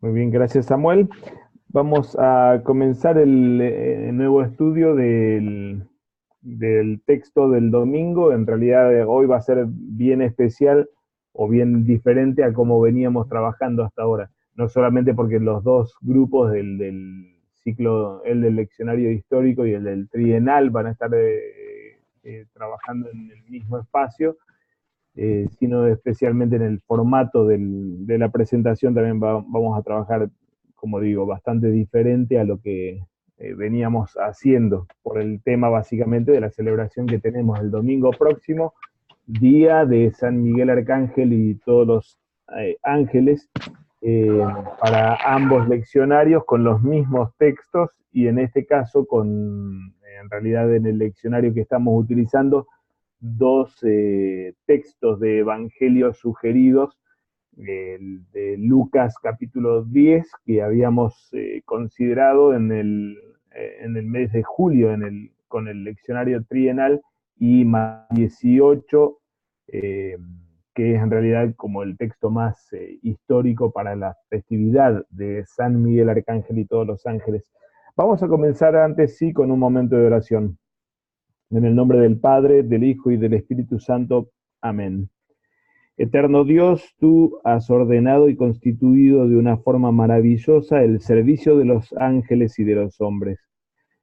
Muy bien, gracias Samuel. Vamos a comenzar el nuevo estudio del texto del domingo. En realidad hoy va a ser bien especial o bien diferente a cómo veníamos trabajando hasta ahora. No solamente porque los dos grupos del ciclo, el del leccionario histórico y el del trienal, van a estar trabajando en el mismo espacio, sino especialmente en el formato de la presentación también vamos a trabajar, como digo, bastante diferente a lo que veníamos haciendo, por el tema básicamente de la celebración que tenemos el domingo próximo, día de San Miguel Arcángel y todos los ángeles, eh, para ambos leccionarios con los mismos textos y en este caso en realidad en el leccionario que estamos utilizando, dos textos de evangelios sugeridos, el de Lucas capítulo 10, que habíamos considerado en el mes de julio con el leccionario trienal, y más 18, eh, que es en realidad como el texto más histórico para la festividad de San Miguel Arcángel y todos los ángeles. Vamos a comenzar antes, sí, con un momento de oración. En el nombre del Padre, del Hijo y del Espíritu Santo. Amén. Eterno Dios, tú has ordenado y constituido de una forma maravillosa el servicio de los ángeles y de los hombres.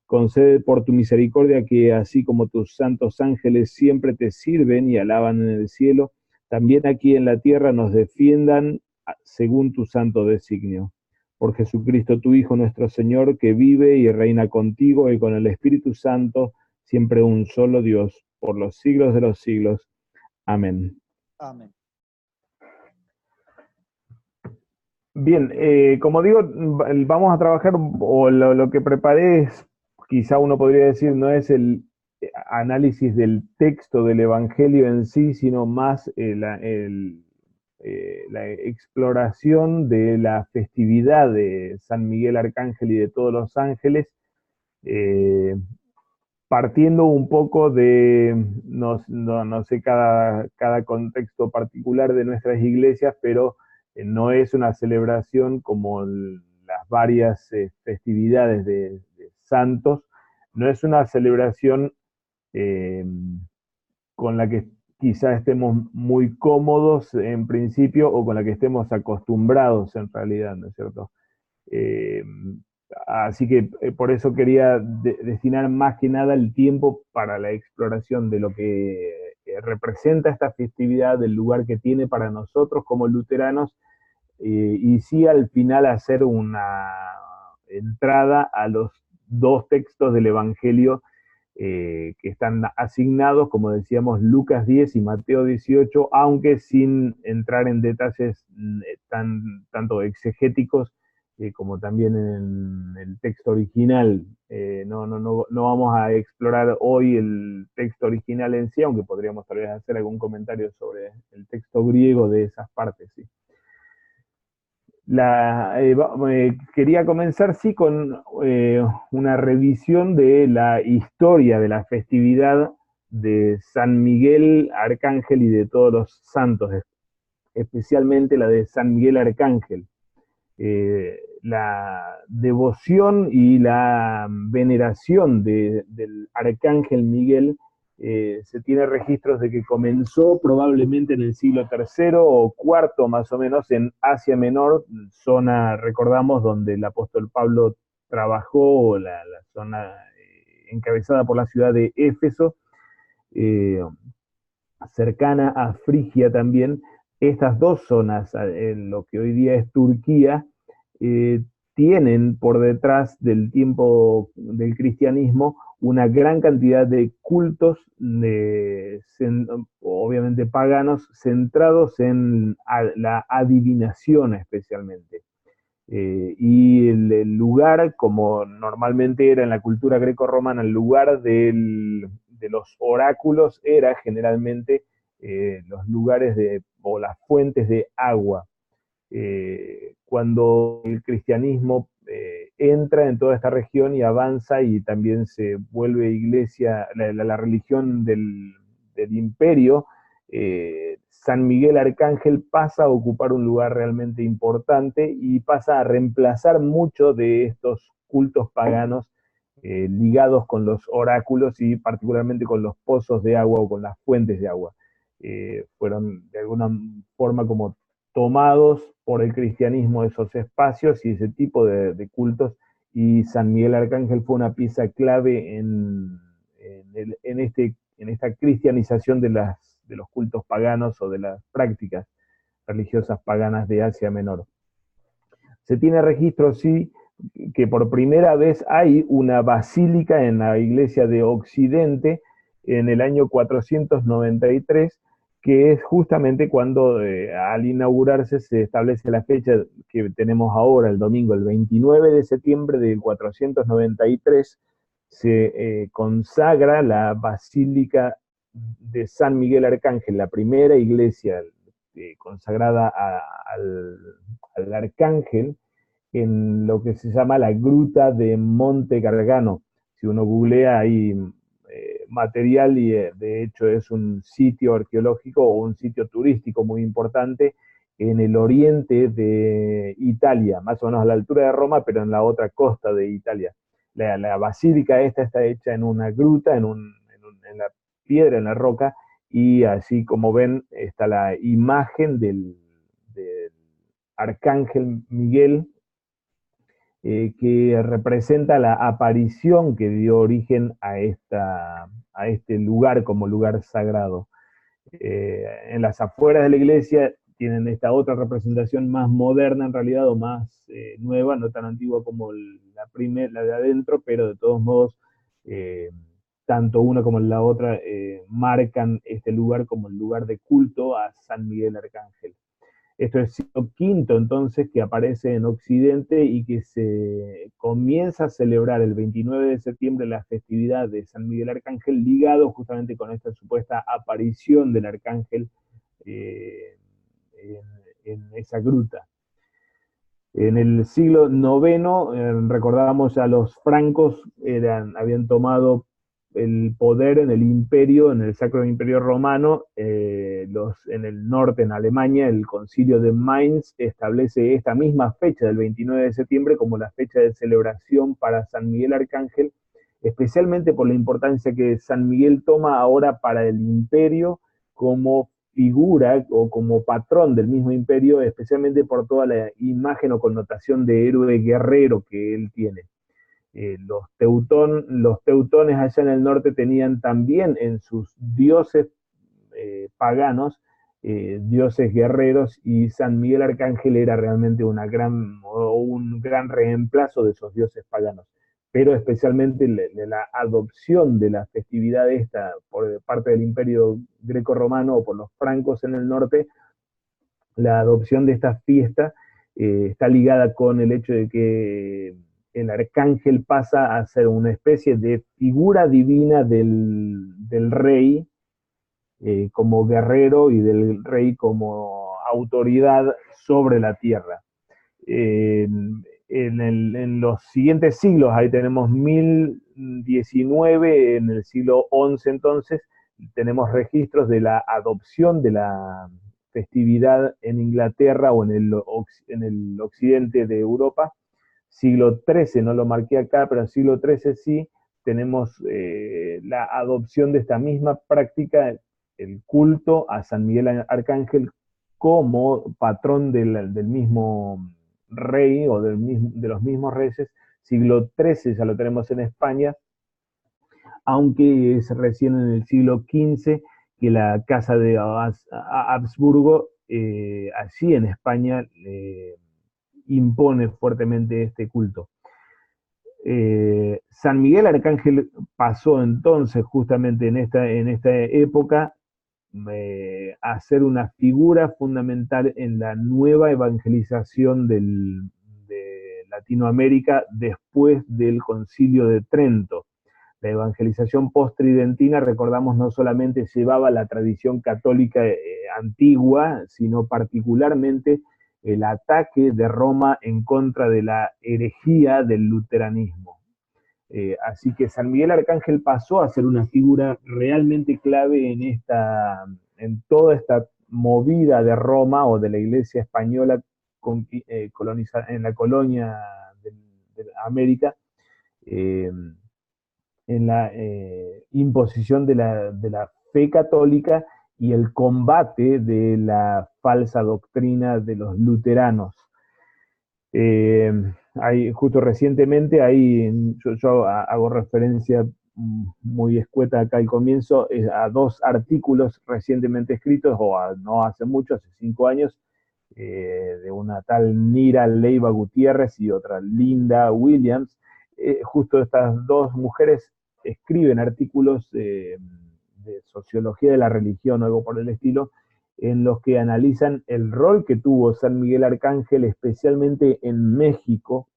Concede por tu misericordia que, así como tus santos ángeles siempre te sirven y alaban en el cielo, también aquí en la tierra nos defiendan según tu santo designio. Por Jesucristo, tu Hijo, nuestro Señor, que vive y reina contigo y con el Espíritu Santo, siempre un solo Dios, por los siglos de los siglos. Amén. Amén. Bien, como digo, vamos a trabajar, o lo que preparé es, quizá uno podría decir, no es el análisis del texto del Evangelio en sí, sino más la exploración de la festividad de San Miguel Arcángel y de todos los ángeles, eh, partiendo un poco de, no sé, cada contexto particular de nuestras iglesias, pero no es una celebración como las varias festividades de santos, no es una celebración eh, con la que quizá estemos muy cómodos en principio o con la que estemos acostumbrados en realidad, ¿no es cierto? Eh, Así que por eso quería destinar más que nada el tiempo para la exploración de lo que representa esta festividad, del lugar que tiene para nosotros como luteranos, y sí al final hacer una entrada a los dos textos del Evangelio que están asignados, como decíamos, Lucas 10 y Mateo 18, aunque sin entrar en detalles tanto exegéticos como también en el texto original. No vamos a explorar hoy el texto original en sí, aunque podríamos tal vez hacer algún comentario sobre el texto griego de esas partes, sí. Quería comenzar, sí, con una revisión de la historia de la festividad de San Miguel Arcángel y de todos los santos, especialmente la de San Miguel Arcángel. La devoción y la veneración del Arcángel Miguel, se tiene registros de que comenzó probablemente en el siglo III o IV más o menos en Asia Menor, zona, recordamos, donde el apóstol Pablo trabajó, la zona encabezada por la ciudad de Éfeso, eh, cercana a Frigia también. Estas dos zonas, en lo que hoy día es Turquía, eh, tienen por detrás del tiempo del cristianismo una gran cantidad de cultos, obviamente paganos, centrados en la adivinación especialmente. Y el lugar, como normalmente era en la cultura greco-romana, el lugar de los oráculos era generalmente los lugares o las fuentes de agua. Cuando el cristianismo entra en toda esta región y avanza y también se vuelve iglesia, la religión del imperio, San Miguel Arcángel pasa a ocupar un lugar realmente importante y pasa a reemplazar mucho de estos cultos paganos ligados con los oráculos y particularmente con los pozos de agua o con las fuentes de agua. Fueron de alguna forma como tomados por el cristianismo esos espacios y ese tipo de cultos, y San Miguel Arcángel fue una pieza clave en esta cristianización de los cultos paganos o de las prácticas religiosas paganas de Asia Menor. Se tiene registro, sí, que por primera vez hay una basílica en la iglesia de Occidente en el año 493, que es justamente cuando al inaugurarse se establece la fecha que tenemos ahora, el domingo, el 29 de septiembre del 493, se consagra la Basílica de San Miguel Arcángel, la primera iglesia consagrada al Arcángel, en lo que se llama la gruta de Monte Gargano. Si uno googlea hay material y de hecho es un sitio arqueológico o un sitio turístico muy importante en el oriente de Italia, más o menos a la altura de Roma, pero en la otra costa de Italia. La basílica esta está hecha en una gruta, en la piedra, en la roca, y así como ven está la imagen del Arcángel Miguel, que representa la aparición que dio origen a este lugar como lugar sagrado. En las afueras de la iglesia tienen esta otra representación más moderna en realidad, o más nueva, no tan antigua como la de adentro, pero de todos modos, tanto una como la otra marcan este lugar como el lugar de culto a San Miguel Arcángel. Esto es el siglo V, entonces, que aparece en Occidente y que se comienza a celebrar el 29 de septiembre la festividad de San Miguel Arcángel, ligado justamente con esta supuesta aparición del Arcángel eh, en esa gruta. En el siglo IX, recordábamos a los francos, habían tomado el poder en el imperio, en el Sacro Imperio Romano, en el norte, en Alemania, el concilio de Mainz establece esta misma fecha del 29 de septiembre como la fecha de celebración para San Miguel Arcángel, especialmente por la importancia que San Miguel toma ahora para el imperio como figura o como patrón del mismo imperio, especialmente por toda la imagen o connotación de héroe guerrero que él tiene. Los teutones allá en el norte tenían también en sus dioses paganos, dioses guerreros, y San Miguel Arcángel era realmente un gran reemplazo de esos dioses paganos. Pero especialmente la adopción de la festividad esta por parte del Imperio Greco-Romano o por los francos en el norte, la adopción de esta fiesta está ligada con el hecho de que el arcángel pasa a ser una especie de figura divina del rey como guerrero y del rey como autoridad sobre la tierra. En los siguientes siglos, ahí tenemos 1019, en el siglo XI entonces, tenemos registros de la adopción de la festividad en Inglaterra o en el occidente de Europa. Siglo XIII, no lo marqué acá, pero en siglo XIII sí, tenemos la adopción de esta misma práctica, el culto a San Miguel Arcángel como patrón del mismo rey o de los mismos reyes. Siglo XIII ya lo tenemos en España, aunque es recién en el siglo XV que la Casa de Habsburgo, allí en España, impone fuertemente este culto. San Miguel Arcángel pasó entonces justamente en esta época a ser una figura fundamental en la nueva evangelización de Latinoamérica después del Concilio de Trento. La evangelización post-tridentina, recordamos, no solamente llevaba la tradición católica antigua, sino particularmente el ataque de Roma en contra de la herejía del luteranismo. Así que San Miguel Arcángel pasó a ser una figura realmente clave en en toda esta movida de Roma o de la Iglesia española en la colonia de América, eh, en la imposición de la fe católica y el combate de la falsa doctrina de los luteranos. Justo recientemente, yo hago referencia muy escueta acá al comienzo, a dos artículos recientemente escritos, no hace mucho, hace 5 años, de una tal Nira Leiva Gutiérrez y otra Linda Williams. Justo estas dos mujeres escriben artículos de sociología de la religión o algo por el estilo, en los que analizan el rol que tuvo San Miguel Arcángel, especialmente en México.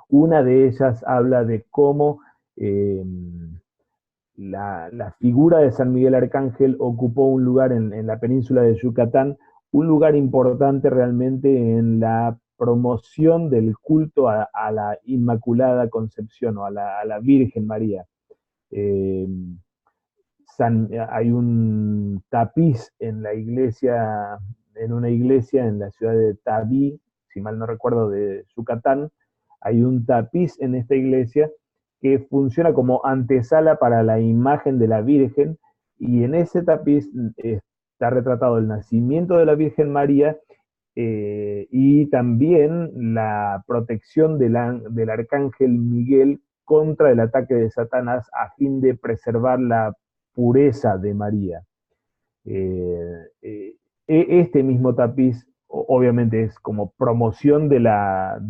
Una de ellas habla de cómo la figura de San Miguel Arcángel ocupó un lugar en la península de Yucatán, un lugar importante realmente en la promoción del culto a la Inmaculada Concepción o a la Virgen María. Hay un tapiz en la iglesia, en una iglesia en la ciudad de Tabí, si mal no recuerdo, de Yucatán. Hay un tapiz en esta iglesia que funciona como antesala para la imagen de la Virgen, y en ese tapiz está retratado el nacimiento de la Virgen María, y también la protección del arcángel Miguel contra el ataque de Satanás a fin de preservar la pureza de María. Este mismo tapiz obviamente es como promoción de la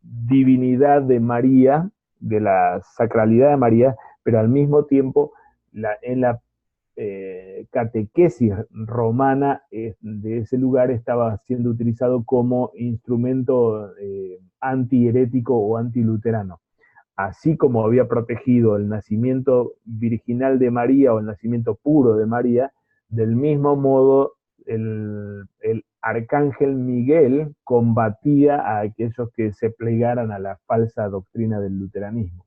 divinidad de María, de la sacralidad de María, pero al mismo tiempo en la catequesis romana de ese lugar estaba siendo utilizado como instrumento antiherético o antiluterano. Así como había protegido el nacimiento virginal de María o el nacimiento puro de María, del mismo modo el arcángel Miguel combatía a aquellos que se plegaran a la falsa doctrina del luteranismo.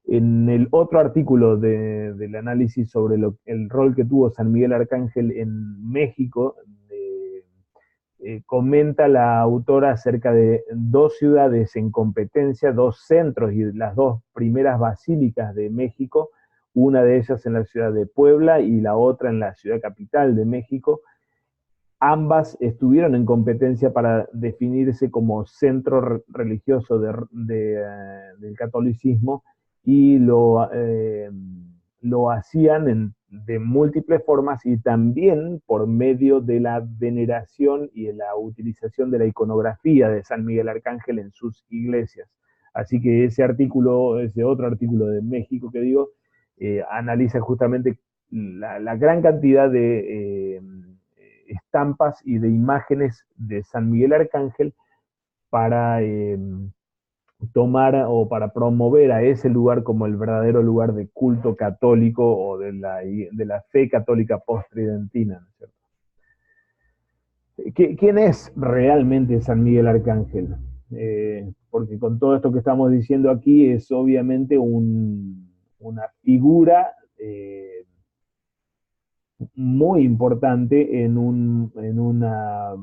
En el otro artículo del análisis sobre el rol que tuvo San Miguel Arcángel en México, comenta la autora acerca de dos ciudades en competencia, dos centros y las dos primeras basílicas de México, una de ellas en la ciudad de Puebla y la otra en la ciudad capital de México. Ambas estuvieron en competencia para definirse como centro religioso del catolicismo, y lo hacían de múltiples formas y también por medio de la veneración y de la utilización de la iconografía de San Miguel Arcángel en sus iglesias. Así que ese otro artículo de México que digo, analiza justamente la gran cantidad de estampas y de imágenes de San Miguel Arcángel para tomar o para promover a ese lugar como el verdadero lugar de culto católico o de la fe católica post-tridentina, ¿no es cierto? ¿Quién es realmente San Miguel Arcángel? Porque con todo esto que estamos diciendo aquí es obviamente una figura muy importante en una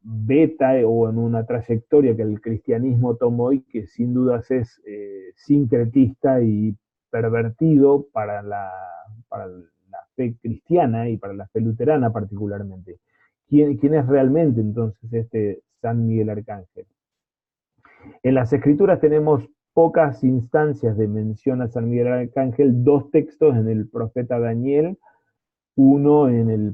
beta o en una trayectoria que el cristianismo tomó y que sin dudas es sincretista y pervertido para la fe cristiana y para la fe luterana particularmente. ¿Quién es realmente entonces este San Miguel Arcángel? En las Escrituras tenemos pocas instancias de mención a San Miguel Arcángel, dos textos en el profeta Daniel, uno en el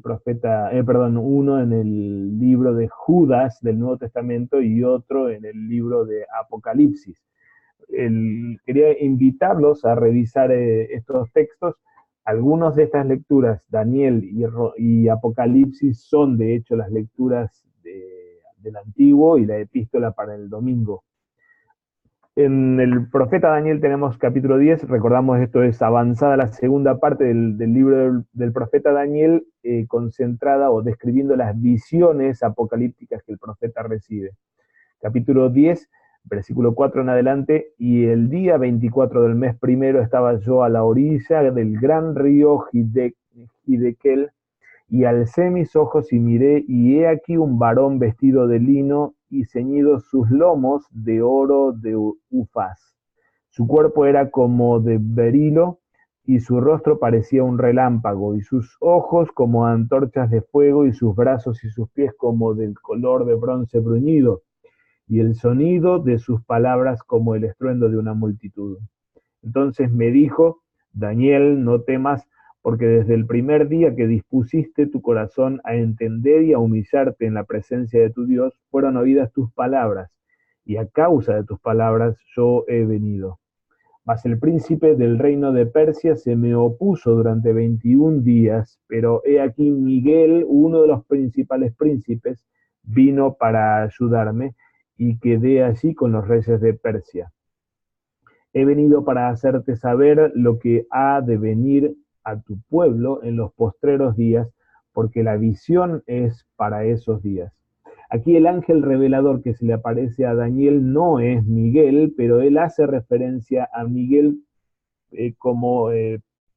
libro de Judas del Nuevo Testamento y otro en el libro de Apocalipsis. Quería invitarlos a revisar estos textos. Algunas de estas lecturas, Daniel y Apocalipsis, son de hecho las lecturas del Antiguo y la epístola para el domingo. En el profeta Daniel tenemos capítulo 10, recordamos esto es avanzada la segunda parte del libro del profeta Daniel, concentrada o describiendo las visiones apocalípticas que el profeta recibe. Capítulo 10, versículo 4 en adelante: y el día 24 del mes primero estaba yo a la orilla del gran río Hidekel, Y alcé mis ojos y miré, y he aquí un varón vestido de lino y ceñidos sus lomos de oro de Ufaz. Su cuerpo era como de berilo, y su rostro parecía un relámpago, y sus ojos como antorchas de fuego, y sus brazos y sus pies como del color de bronce bruñido, y el sonido de sus palabras como el estruendo de una multitud. Entonces me dijo: Daniel, no temas, porque desde el primer día que dispusiste tu corazón a entender y a humillarte en la presencia de tu Dios, fueron oídas tus palabras, y a causa de tus palabras yo he venido. Mas el príncipe del reino de Persia se me opuso durante 21 días, pero he aquí Miguel, uno de los principales príncipes, vino para ayudarme, y quedé allí con los reyes de Persia. He venido para hacerte saber lo que ha de venir a tu pueblo en los postreros días, porque la visión es para esos días. Aquí el ángel revelador que se le aparece a Daniel no es Miguel, pero él hace referencia a Miguel como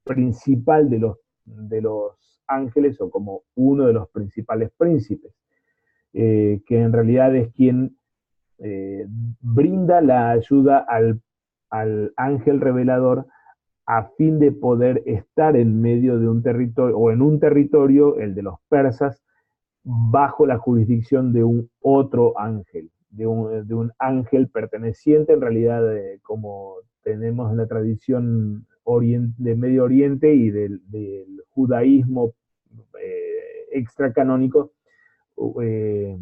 principal de los ángeles, o como uno de los principales príncipes, que en realidad es quien eh, brinda la ayuda al ángel revelador a fin de poder estar en medio de un territorio, o en un territorio, el de los persas, bajo la jurisdicción de un otro ángel, de un ángel perteneciente en realidad, como tenemos en la tradición de Medio Oriente y del judaísmo extracanónico, eh,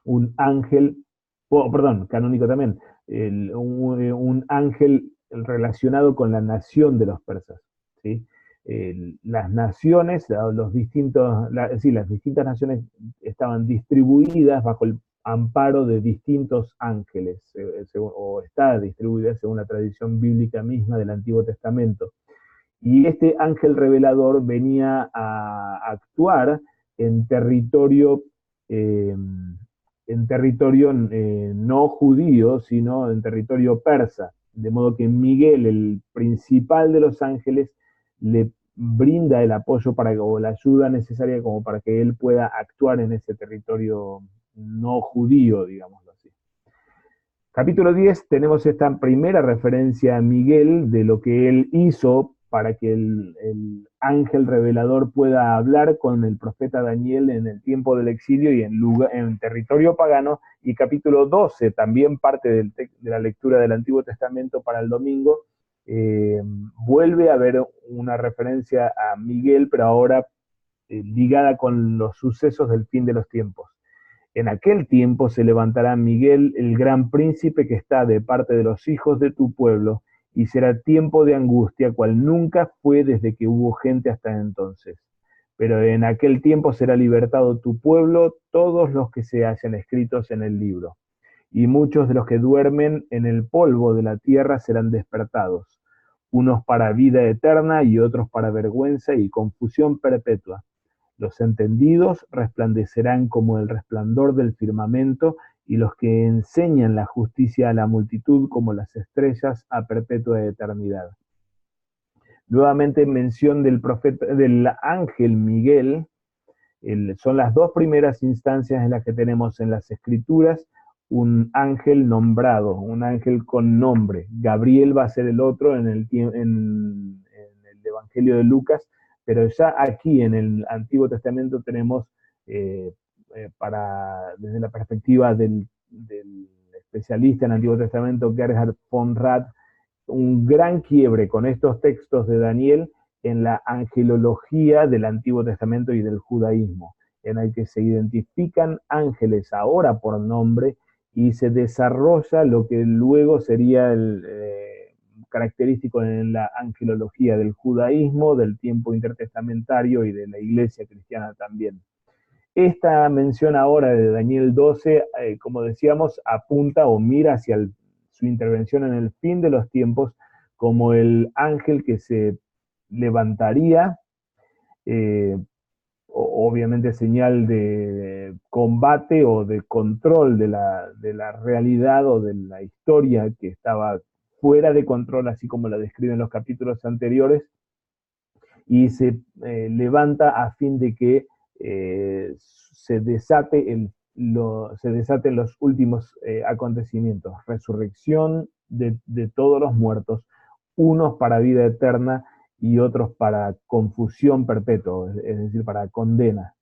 un ángel, perdón, canónico también, un ángel relacionado con la nación de los persas, ¿sí? Las naciones, las distintas naciones estaban distribuidas bajo el amparo de distintos ángeles, o está distribuida según la tradición bíblica misma del Antiguo Testamento. Y este ángel revelador venía a actuar en territorio, eh, no judío, sino en territorio persa. De modo que Miguel, el principal de los ángeles, le brinda el apoyo o la ayuda necesaria como para que él pueda actuar en ese territorio no judío, digámoslo así. Capítulo 10 tenemos esta primera referencia a Miguel de lo que él hizo para que el ángel revelador pueda hablar con el profeta Daniel en el tiempo del exilio y en territorio pagano. Y capítulo 12, también parte de la lectura del Antiguo Testamento para el domingo, vuelve a haber una referencia a Miguel, pero ahora ligada con los sucesos del fin de los tiempos. En aquel tiempo se levantará Miguel, el gran príncipe que está de parte de los hijos de tu pueblo, y será tiempo de angustia, cual nunca fue desde que hubo gente hasta entonces. Pero en aquel tiempo será libertado tu pueblo, todos los que se hayan escritos en el libro. Y muchos de los que duermen en el polvo de la tierra serán despertados, unos para vida eterna y otros para vergüenza y confusión perpetua. Los entendidos resplandecerán como el resplandor del firmamento, y los que enseñan la justicia a la multitud como las estrellas a perpetua eternidad. Nuevamente mención del ángel Miguel. Son las dos primeras instancias en las que tenemos en las escrituras un ángel nombrado, un ángel con nombre. Gabriel va a ser el otro en el Evangelio de Lucas, pero ya aquí en el Antiguo Testamento tenemos, desde la perspectiva del especialista en Antiguo Testamento, Gerhard von Rath, un gran quiebre con estos textos de Daniel en la angelología del Antiguo Testamento y del judaísmo, en el que se identifican ángeles ahora por nombre y se desarrolla lo que luego sería característico en la angelología del judaísmo, del tiempo intertestamentario y de la iglesia cristiana también. Esta mención ahora de Daniel 12, como decíamos, apunta o mira hacia su intervención en el fin de los tiempos como el ángel que se levantaría, eh, obviamente señal de combate o de control de la realidad o de la historia que estaba fuera de control, así como la describen los capítulos anteriores, y se levanta a fin de que se desaten los últimos acontecimientes, resurrección de todos los muertos, unos para vida eterna y otros para confusión perpetua, es decir, para condena.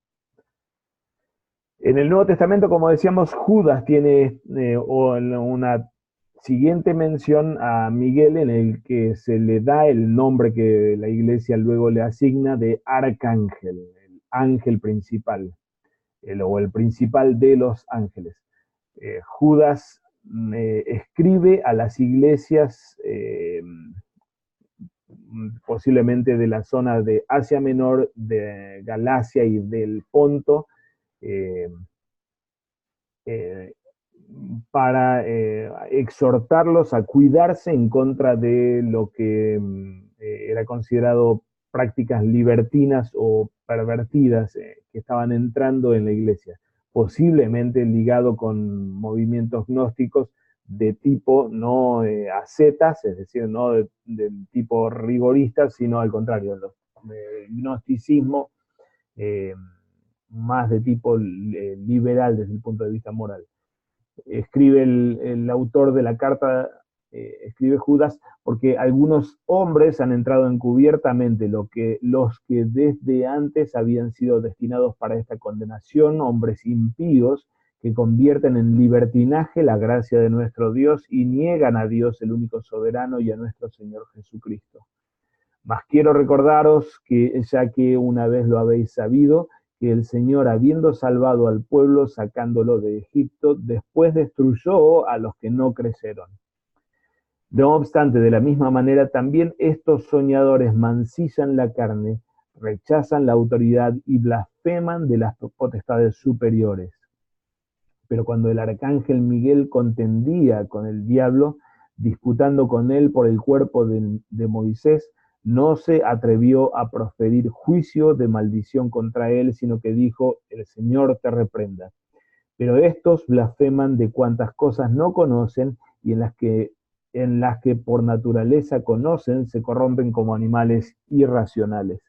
En el Nuevo Testamento, como decíamos, Judas tiene una siguiente mención a Miguel en el que se le da el nombre que la iglesia luego le asigna de arcángel, el ángel principal, o el principal de los ángeles. Judas escribe a las iglesias posiblemente de la zona de Asia Menor, de Galacia y del Ponto, para exhortarlos a cuidarse en contra de lo que era considerado prácticas libertinas o pervertidas que estaban entrando en la iglesia, posiblemente ligado con movimientos gnósticos de tipo no ascetas, es decir, no del tipo rigorista, sino al contrario, el gnosticismo más de tipo liberal desde el punto de vista moral. Escribe el autor de la carta, escribe Judas, porque algunos hombres han entrado encubiertamente, los que desde antes habían sido destinados para esta condenación, hombres impíos que convierten en libertinaje la gracia de nuestro Dios y niegan a Dios el único soberano y a nuestro Señor Jesucristo. Mas quiero recordaros que, ya que una vez lo habéis sabido, que el Señor, habiendo salvado al pueblo, sacándolo de Egipto, después destruyó a los que no creyeron. No obstante, de la misma manera, también estos soñadores mancillan la carne, rechazan la autoridad y blasfeman de las potestades superiores. Pero cuando el arcángel Miguel contendía con el diablo, disputando con él por el cuerpo de Moisés, no se atrevió a proferir juicio de maldición contra él, sino que dijo: el Señor te reprenda. Pero estos blasfeman de cuantas cosas no conocen, y en las que por naturaleza conocen, se corrompen como animales irracionales.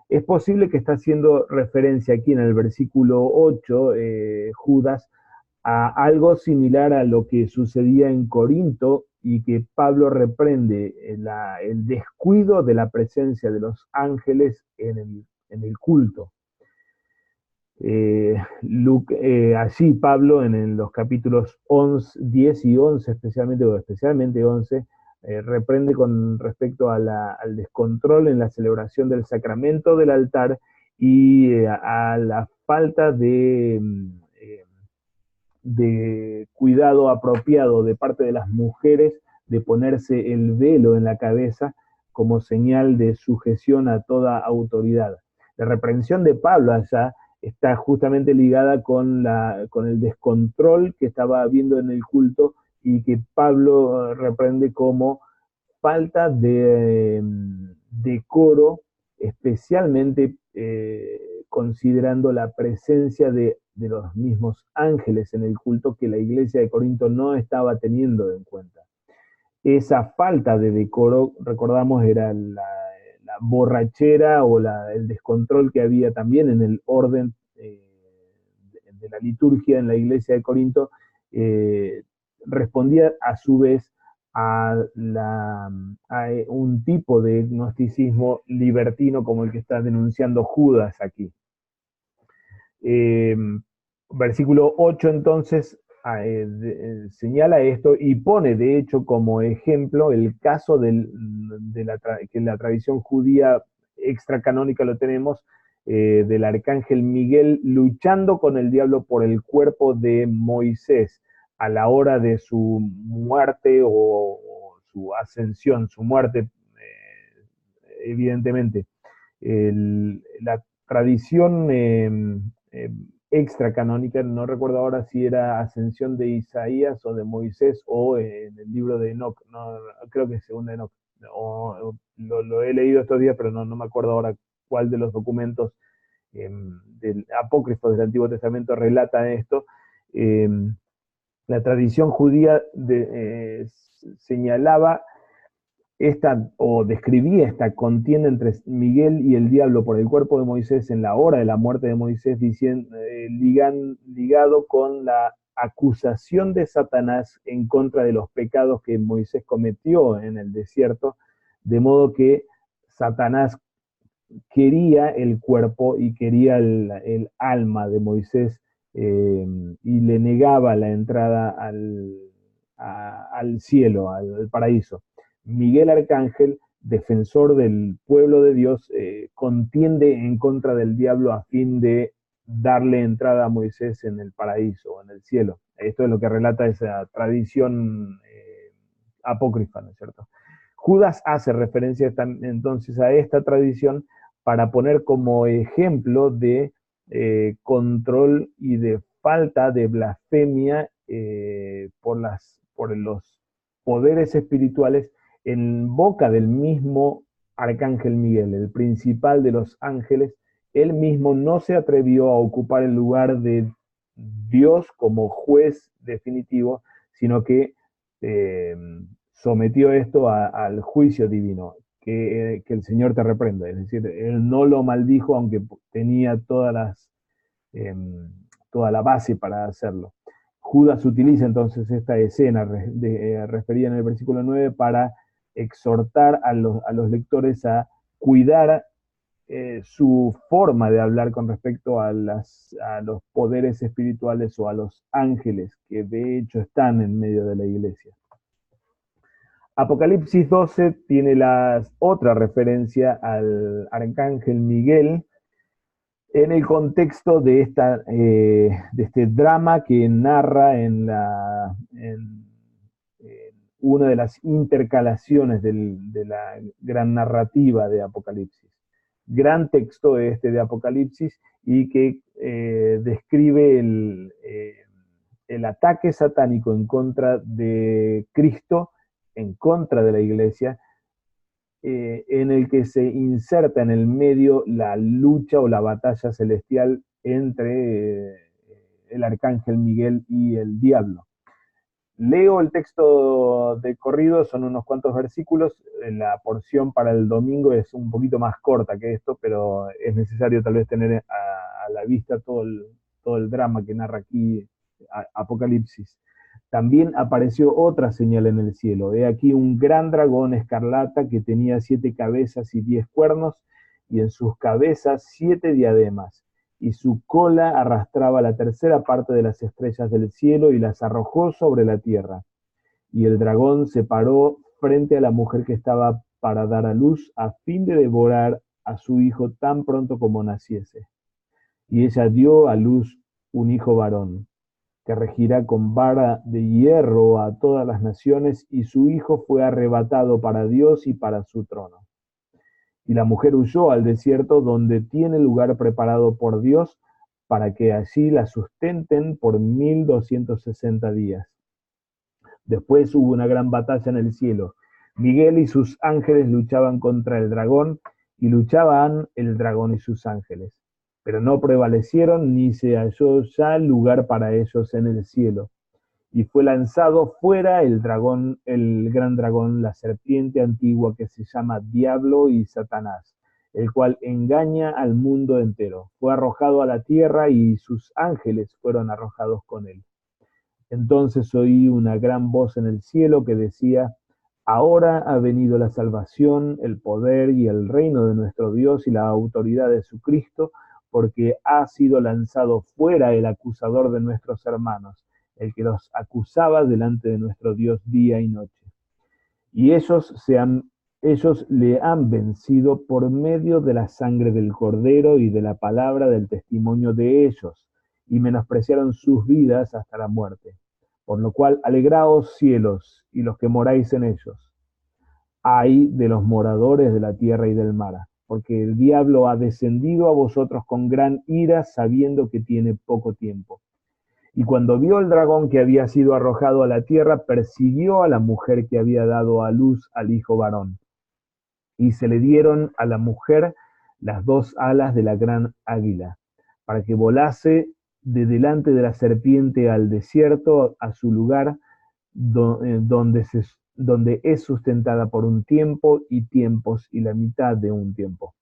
Es posible que está haciendo referencia aquí en el versículo 8, Judas, a algo similar a lo que sucedía en Corinto y que Pablo reprende el descuido de la presencia de los ángeles en el culto. Allí Pablo en los capítulos 10 y 11 especialmente 11, reprende con respecto al descontrol en la celebración del sacramento del altar y a la falta de cuidado apropiado de parte de las mujeres de ponerse el velo en la cabeza como señal de sujeción a toda autoridad. La reprensión de Pablo allá está justamente ligada con el descontrol que estaba habiendo en el culto y que Pablo reprende como falta de decoro, especialmente considerando la presencia de los mismos ángeles en el culto que la iglesia de Corinto no estaba teniendo en cuenta. Esa falta de decoro, recordamos, era la borrachera o el descontrol que había también en el orden de la liturgia en la iglesia de Corinto, respondía a su vez a un tipo de gnosticismo libertino como el que está denunciando Judas aquí. Versículo 8 entonces señala esto y pone de hecho como ejemplo el caso que en la tradición judía extracanónica lo tenemos, del arcángel Miguel luchando con el diablo por el cuerpo de Moisés a la hora de su muerte o su ascensión, su muerte, evidentemente. La tradición extracanónica, no recuerdo ahora si era ascensión de Isaías o de Moisés o en el libro de Enoch, no, creo que es según Enoch, lo he leído estos días, pero no me acuerdo ahora cuál de los documentos del apócrifos del Antiguo Testamento relata esto. La tradición judía señalaba o describía esta contienda entre Miguel y el diablo por el cuerpo de Moisés en la hora de la muerte de Moisés, ligado con la acusación de Satanás en contra de los pecados que Moisés cometió en el desierto, de modo que Satanás quería el cuerpo y quería el alma de Moisés, y le negaba la entrada al cielo, al paraíso. Miguel Arcángel, defensor del pueblo de Dios, contiende en contra del diablo a fin de darle entrada a Moisés en el paraíso, en el cielo. Esto es lo que relata esa tradición apócrifa, ¿no es cierto? Judas hace referencia entonces a esta tradición para poner como ejemplo de control y de falta de blasfemia por los poderes espirituales en boca del mismo Arcángel Miguel, el principal de los ángeles. Él mismo no se atrevió a ocupar el lugar de Dios como juez definitivo, sino que eh, sometió esto al juicio divino, que el Señor te reprenda. Es decir, él no lo maldijo, aunque tenía eh, toda la base para hacerlo. Judas utiliza entonces esta escena referida en el versículo 9 para exhortar a los lectores a cuidar su forma de hablar con respecto a los poderes espirituales o a los ángeles que de hecho están en medio de la iglesia. Apocalipsis 12 tiene otra referencia al arcángel Miguel en el contexto de este drama que narra en una de las intercalaciones de la gran narrativa de Apocalipsis. Gran texto de Apocalipsis, y que describe el ataque satánico en contra de Cristo, en contra de la iglesia, en el que se inserta en el medio la lucha o la batalla celestial entre el arcángel Miguel y el diablo. Leo el texto de corrido, son unos cuantos versículos. La porción para el domingo es un poquito más corta que esto, pero es necesario tal vez tener a la vista todo el drama que narra aquí Apocalipsis. También apareció otra señal en el cielo. He aquí un gran dragón escarlata que tenía 7 cabezas y 10 cuernos, y en sus cabezas 7 diademas, y su cola arrastraba la tercera parte de las estrellas del cielo y las arrojó sobre la tierra. Y el dragón se paró frente a la mujer que estaba para dar a luz, a fin de devorar a su hijo tan pronto como naciese. Y ella dio a luz un hijo varón, que regirá con vara de hierro a todas las naciones, y su hijo fue arrebatado para Dios y para su trono. Y la mujer huyó al desierto, donde tiene lugar preparado por Dios, para que allí la sustenten por 1260 días. Después hubo una gran batalla en el cielo. Miguel y sus ángeles luchaban contra el dragón, y luchaban el dragón y sus ángeles. Pero no prevalecieron, ni se halló ya lugar para ellos en el cielo. Y fue lanzado fuera el dragón, el gran dragón, la serpiente antigua, que se llama Diablo y Satanás, el cual engaña al mundo entero. Fue arrojado a la tierra, y sus ángeles fueron arrojados con él. Entonces oí una gran voz en el cielo que decía: ahora ha venido la salvación, el poder y el reino de nuestro Dios y la autoridad de su Cristo, porque ha sido lanzado fuera el acusador de nuestros hermanos, el que los acusaba delante de nuestro Dios día y noche. Y ellos le han vencido por medio de la sangre del Cordero y de la palabra del testimonio de ellos, y menospreciaron sus vidas hasta la muerte. Por lo cual, alegraos cielos y los que moráis en ellos. Ay de los moradores de la tierra y del mar, porque el diablo ha descendido a vosotros con gran ira, sabiendo que tiene poco tiempo. Y cuando vio el dragón que había sido arrojado a la tierra, persiguió a la mujer que había dado a luz al hijo varón. Y se le dieron a la mujer las 2 alas de la gran águila, para que volase de delante de la serpiente al desierto, a su lugar, donde donde es sustentada por un tiempo y tiempos y la mitad de un tiempo.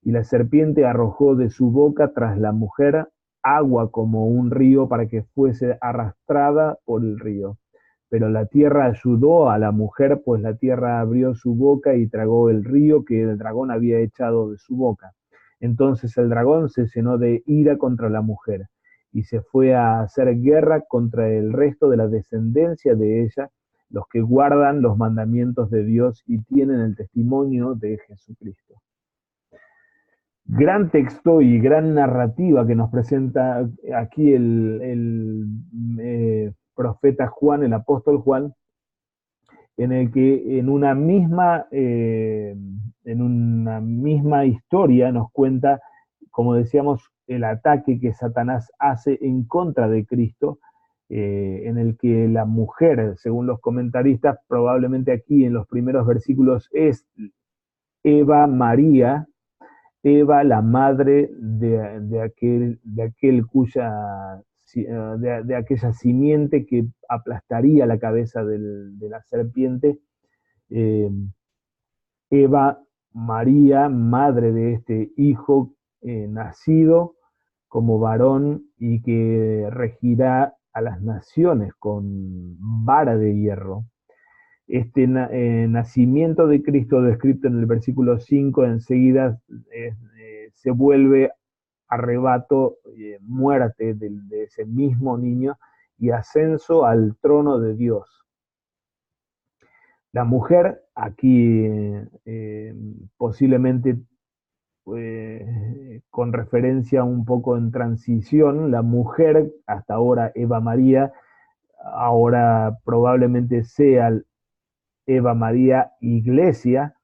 Y la serpiente arrojó de su boca tras la mujer agua como un río para que fuese arrastrada por el río. Pero la tierra ayudó a la mujer, pues la tierra abrió su boca y tragó el río que el dragón había echado de su boca. Entonces el dragón se llenó de ira contra la mujer y se fue a hacer guerra contra el resto de la descendencia de ella, los que guardan los mandamientos de Dios y tienen el testimonio de Jesucristo. Gran texto y gran narrativa que nos presenta aquí el profeta Juan, el apóstol Juan, en el que en una misma historia nos cuenta, como decíamos, el ataque que Satanás hace en contra de Cristo, en el que la mujer, según los comentaristas, probablemente aquí en los primeros versículos es Eva María, Eva, la madre de aquel cuya de aquella simiente que aplastaría la cabeza de la serpiente, eh, Eva María, madre de este hijo nacido como varón y que regirá a las naciones con vara de hierro. Este nacimiento de Cristo descrito en el versículo 5 enseguida se vuelve arrebato, muerte de ese mismo niño y ascenso al trono de Dios. La mujer, aquí posiblemente con referencia un poco en transición, la mujer, hasta ahora Eva María, ahora probablemente sea Eva María Iglesia,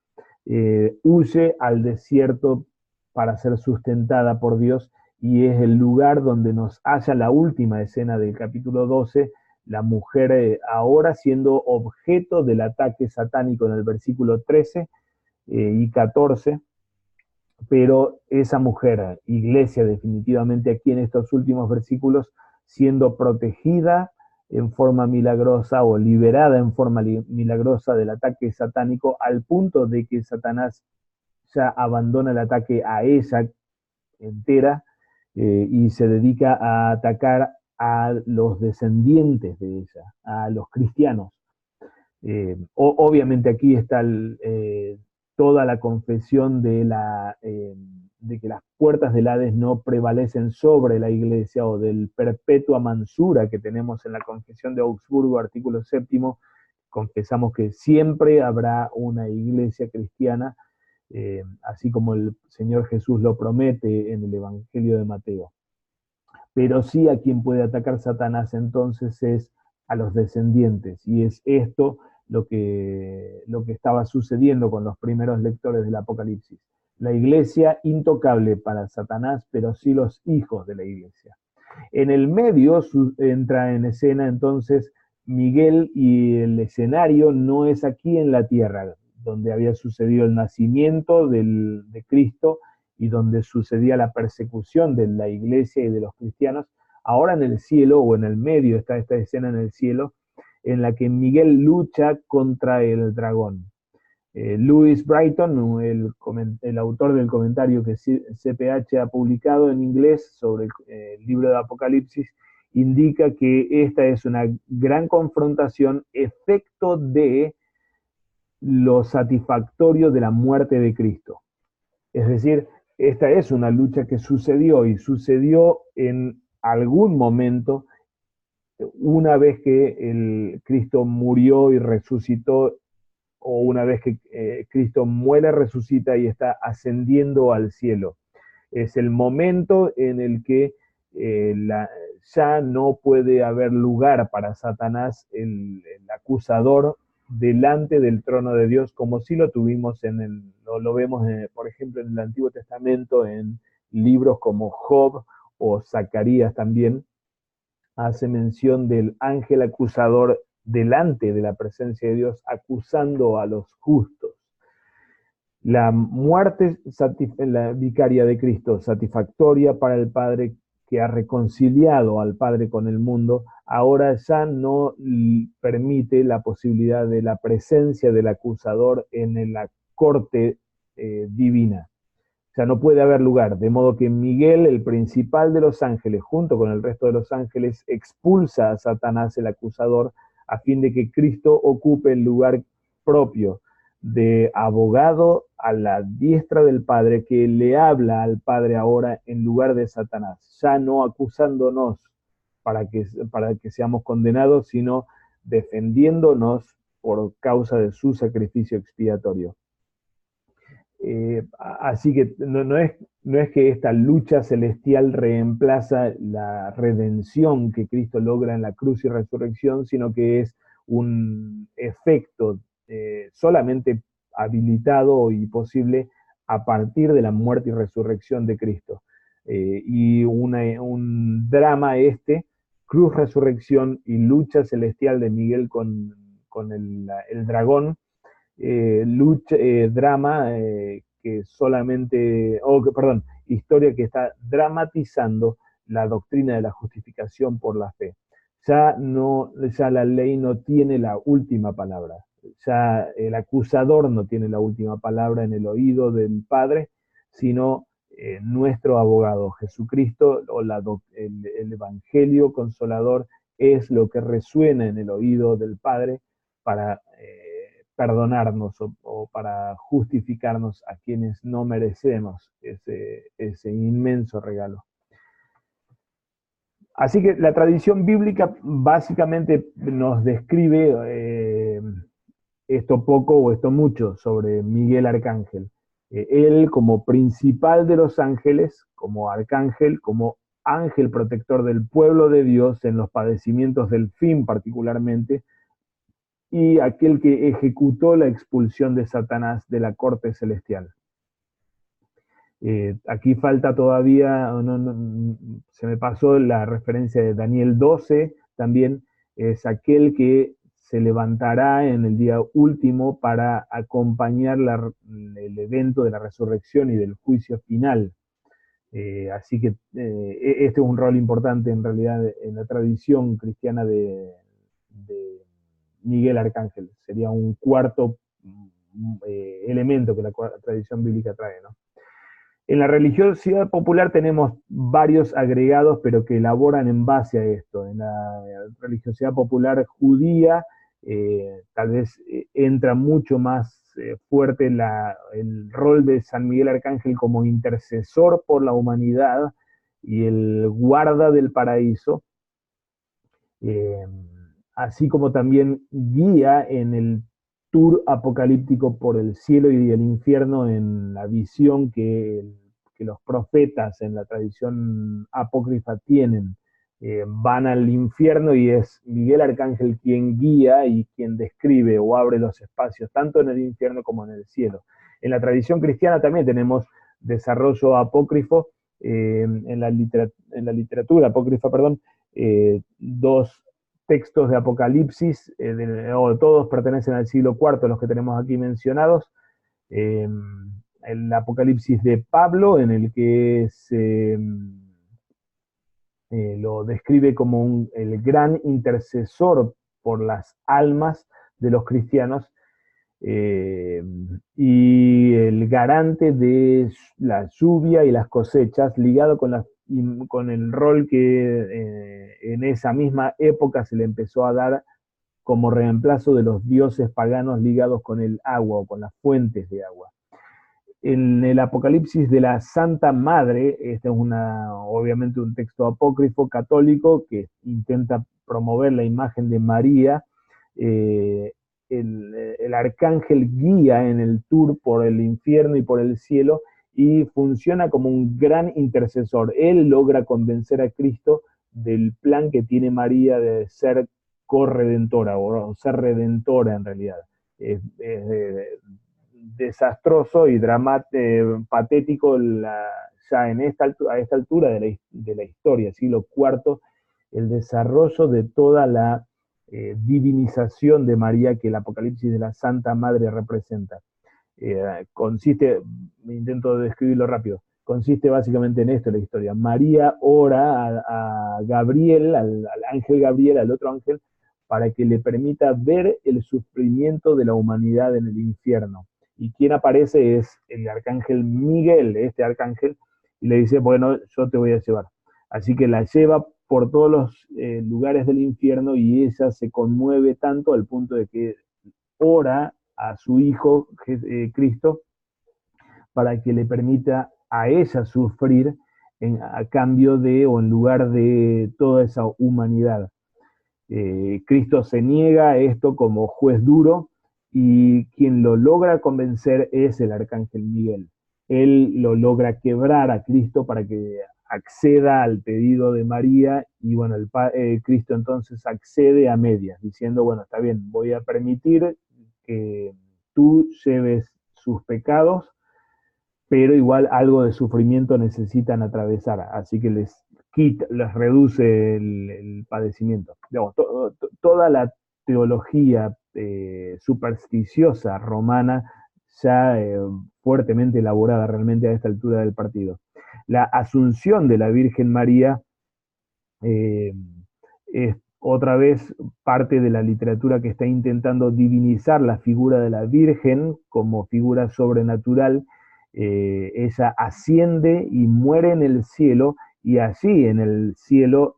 huye al desierto para ser sustentada por Dios y es el lugar donde nos halla la última escena del capítulo 12, la mujer ahora siendo objeto del ataque satánico en el versículo 13 y 14, pero esa mujer, Iglesia, definitivamente aquí en estos últimos versículos, siendo protegida en forma milagrosa o liberada en forma milagrosa del ataque satánico, al punto de que Satanás ya abandona el ataque a ella entera y se dedica a atacar a los descendientes de ella, a los cristianos. Obviamente aquí está toda la confesión de que las puertas del Hades no prevalecen sobre la iglesia o del perpetua mansura que tenemos en la Confesión de Augsburgo, artículo 7, confesamos que siempre habrá una iglesia cristiana, así como el Señor Jesús lo promete en el Evangelio de Mateo. Pero sí a quien puede atacar Satanás entonces es a los descendientes, y es esto lo que estaba sucediendo con los primeros lectores del Apocalipsis. La iglesia intocable para Satanás, pero sí los hijos de la iglesia. En el medio entra en escena entonces Miguel y el escenario no es aquí en la tierra, donde había sucedido el nacimiento de Cristo y donde sucedía la persecución de la iglesia y de los cristianos. Ahora en el cielo, o en el medio está esta escena en el cielo, en la que Miguel lucha contra el dragón. Louis Brighton, el autor del comentario que CPH ha publicado en inglés sobre el libro de Apocalipsis, indica que esta es una gran confrontación, efecto de lo satisfactorio de la muerte de Cristo. Es decir, esta es una lucha que sucedió y sucedió en algún momento una vez que el Cristo murió y resucitó, o una vez que Cristo muere, resucita y está ascendiendo al cielo. Es el momento en el que ya no puede haber lugar para Satanás, el acusador, delante del trono de Dios, como si lo tuvimos lo vemos, por ejemplo, en el Antiguo Testamento, en libros como Job o Zacarías también, hace mención del ángel acusador delante de la presencia de Dios, acusando a los justos. La muerte la vicaria de Cristo, satisfactoria para el Padre, que ha reconciliado al Padre con el mundo, ahora ya no permite la posibilidad de la presencia del acusador en la corte divina. Ya no puede haber lugar, de modo que Miguel, el principal de los ángeles, junto con el resto de los ángeles, expulsa a Satanás, el acusador, a fin de que Cristo ocupe el lugar propio de abogado a la diestra del Padre, que le habla al Padre ahora en lugar de Satanás, ya no acusándonos para que seamos condenados, sino defendiéndonos por causa de su sacrificio expiatorio. Así que no es que esta lucha celestial reemplaza la redención que Cristo logra en la cruz y resurrección, sino que es un efecto solamente habilitado y posible a partir de la muerte y resurrección de Cristo. Y un drama cruz, resurrección y lucha celestial de Miguel con el dragón, drama que solamente, perdón, historia que está dramatizando la doctrina de la justificación por la fe. Ya la ley no tiene la última palabra, ya el acusador no tiene la última palabra en el oído del Padre, sino nuestro abogado, Jesucristo, o el Evangelio consolador es lo que resuena en el oído del Padre para perdonarnos o para justificarnos a quienes no merecemos ese inmenso regalo. Así que la tradición bíblica básicamente nos describe esto poco o esto mucho sobre Miguel Arcángel. Él como principal de los ángeles, como arcángel, como ángel protector del pueblo de Dios en los padecimientos del fin particularmente, y aquel que ejecutó la expulsión de Satanás de la corte celestial. Aquí falta todavía, se me pasó la referencia de Daniel 12, también es aquel que se levantará en el día último para acompañar el evento de la resurrección y del juicio final. Así que este es un rol importante en realidad en la tradición cristiana de Miguel Arcángel. Sería un cuarto elemento que la tradición bíblica trae, ¿no? En la religiosidad popular tenemos varios agregados, pero que elaboran en base a esto. En la religiosidad popular judía, tal vez entra mucho más fuerte el rol de San Miguel Arcángel como intercesor por la humanidad y el guarda del paraíso, así como también guía en el tour apocalíptico por el cielo y el infierno en la visión que los profetas en la tradición apócrifa tienen. Van al infierno y es Miguel Arcángel quien guía y quien describe o abre los espacios, tanto en el infierno como en el cielo. En la tradición cristiana también tenemos desarrollo apócrifo, en la literatura apócrifa, perdón, dos textos de Apocalipsis, todos pertenecen al siglo IV, los que tenemos aquí mencionados. El Apocalipsis de Pablo, en el que se lo describe como el gran intercesor por las almas de los cristianos, y el garante de la lluvia y las cosechas, ligado con el rol que en esa misma época se le empezó a dar como reemplazo de los dioses paganos ligados con el agua o con las fuentes de agua. En el Apocalipsis de la Santa Madre, este es obviamente un texto apócrifo católico que intenta promover la imagen de María. El arcángel guía en el tour por el infierno y por el cielo y funciona como un gran intercesor. Él logra convencer a Cristo del plan que tiene María de ser corredentora o ser redentora en realidad. Es desastroso y patético ya a esta altura de la historia, siglo IV, el desarrollo de toda la divinización de María que el Apocalipsis de la Santa Madre representa. Intento describirlo rápido, consiste básicamente en esto la historia. María ora a Gabriel, al ángel Gabriel, al otro ángel, para que le permita ver el sufrimiento de la humanidad en el infierno. Y quien aparece es el arcángel Miguel, este arcángel, y le dice, bueno, yo te voy a llevar. Así que la lleva por todos los lugares del infierno y ella se conmueve tanto al punto de que ora a su hijo Cristo para que le permita a ella sufrir a cambio de o en lugar de toda esa humanidad. Cristo se niega a esto como juez duro y quien lo logra convencer es el arcángel Miguel. Él lo logra quebrar a Cristo para que acceda al pedido de María y bueno, Cristo entonces accede a medias, diciendo, bueno, está bien, voy a permitir que tú lleves sus pecados, pero igual algo de sufrimiento necesitan atravesar, así que les reduce el padecimiento. Digamos, toda la teología supersticiosa romana ya fuertemente elaborada realmente a esta altura del partido. La asunción de la Virgen María es otra vez parte de la literatura que está intentando divinizar la figura de la Virgen como figura sobrenatural. Ella asciende y muere en el cielo, y allí en el cielo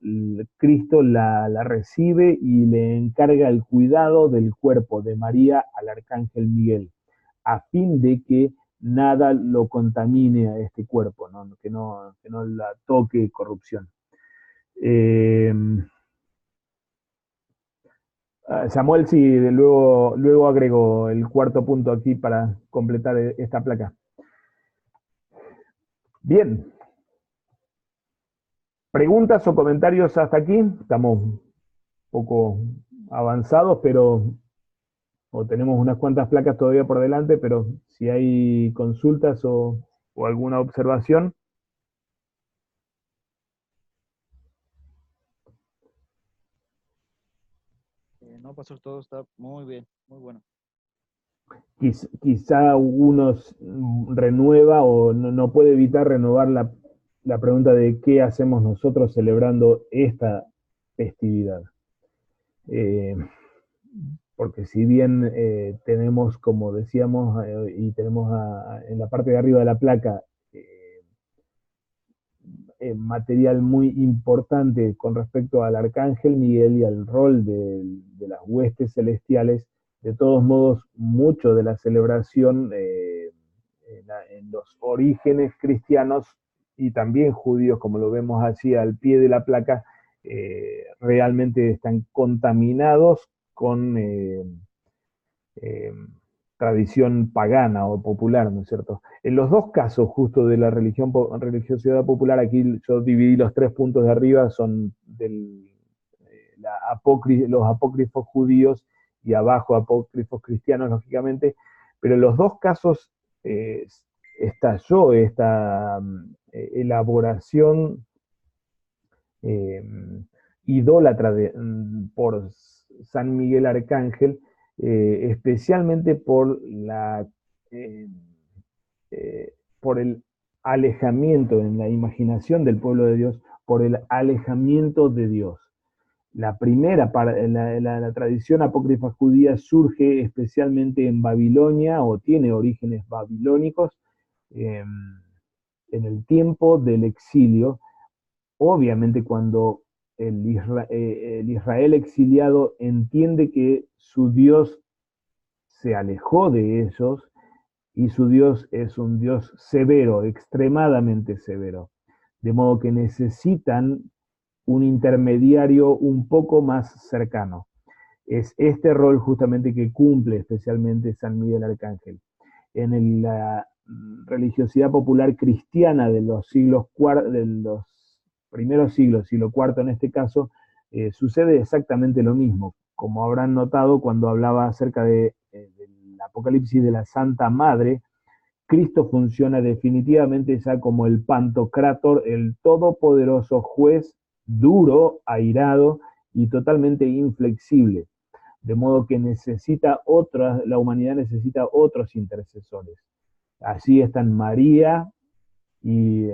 Cristo la recibe y le encarga el cuidado del cuerpo de María al arcángel Miguel, a fin de que nada lo contamine a este cuerpo, ¿no? Que no la toque corrupción. Samuel, sí, luego agrego el cuarto punto aquí para completar esta placa. Bien. ¿Preguntas o comentarios hasta aquí? Estamos un poco avanzados, pero o tenemos unas cuantas placas todavía por delante, pero si hay consultas o alguna observación. No, pastor, todo está muy bien, muy bueno. Quizá uno renueva o no puede evitar renovar la pregunta de qué hacemos nosotros celebrando esta festividad. Porque si bien tenemos, como decíamos, y tenemos en la parte de arriba de la placa material muy importante con respecto al arcángel Miguel y al rol de las huestes celestiales, de todos modos, mucho de la celebración en los orígenes cristianos y también judíos, como lo vemos allí al pie de la placa, realmente están contaminados con tradición pagana o popular, ¿no es cierto? En los dos casos justo de la religiosidad popular, aquí yo dividí los 3 puntos de arriba, son los apócrifos judíos y abajo apócrifos cristianos, lógicamente, pero en los dos casos estalló esta elaboración eh, idólatra por San Miguel Arcángel, especialmente eh, por el alejamiento en la imaginación del pueblo de Dios, por el alejamiento de Dios. La primera, la tradición apócrifa judía surge especialmente en Babilonia o tiene orígenes babilónicos en el tiempo del exilio. Obviamente cuando el Israel exiliado entiende que su Dios se alejó de ellos y su Dios es un Dios severo, extremadamente severo. De modo que necesitan un intermediario un poco más cercano. Es este rol justamente que cumple especialmente San Miguel Arcángel. En la religiosidad popular cristiana de los primeros siglos, siglo IV en este caso, sucede exactamente lo mismo. Como habrán notado cuando hablaba acerca del Apocalipsis de la Santa Madre, Cristo funciona definitivamente ya como el Pantocrátor, el todopoderoso juez, duro, airado y totalmente inflexible. De modo que la humanidad necesita otros intercesores. Allí están María, y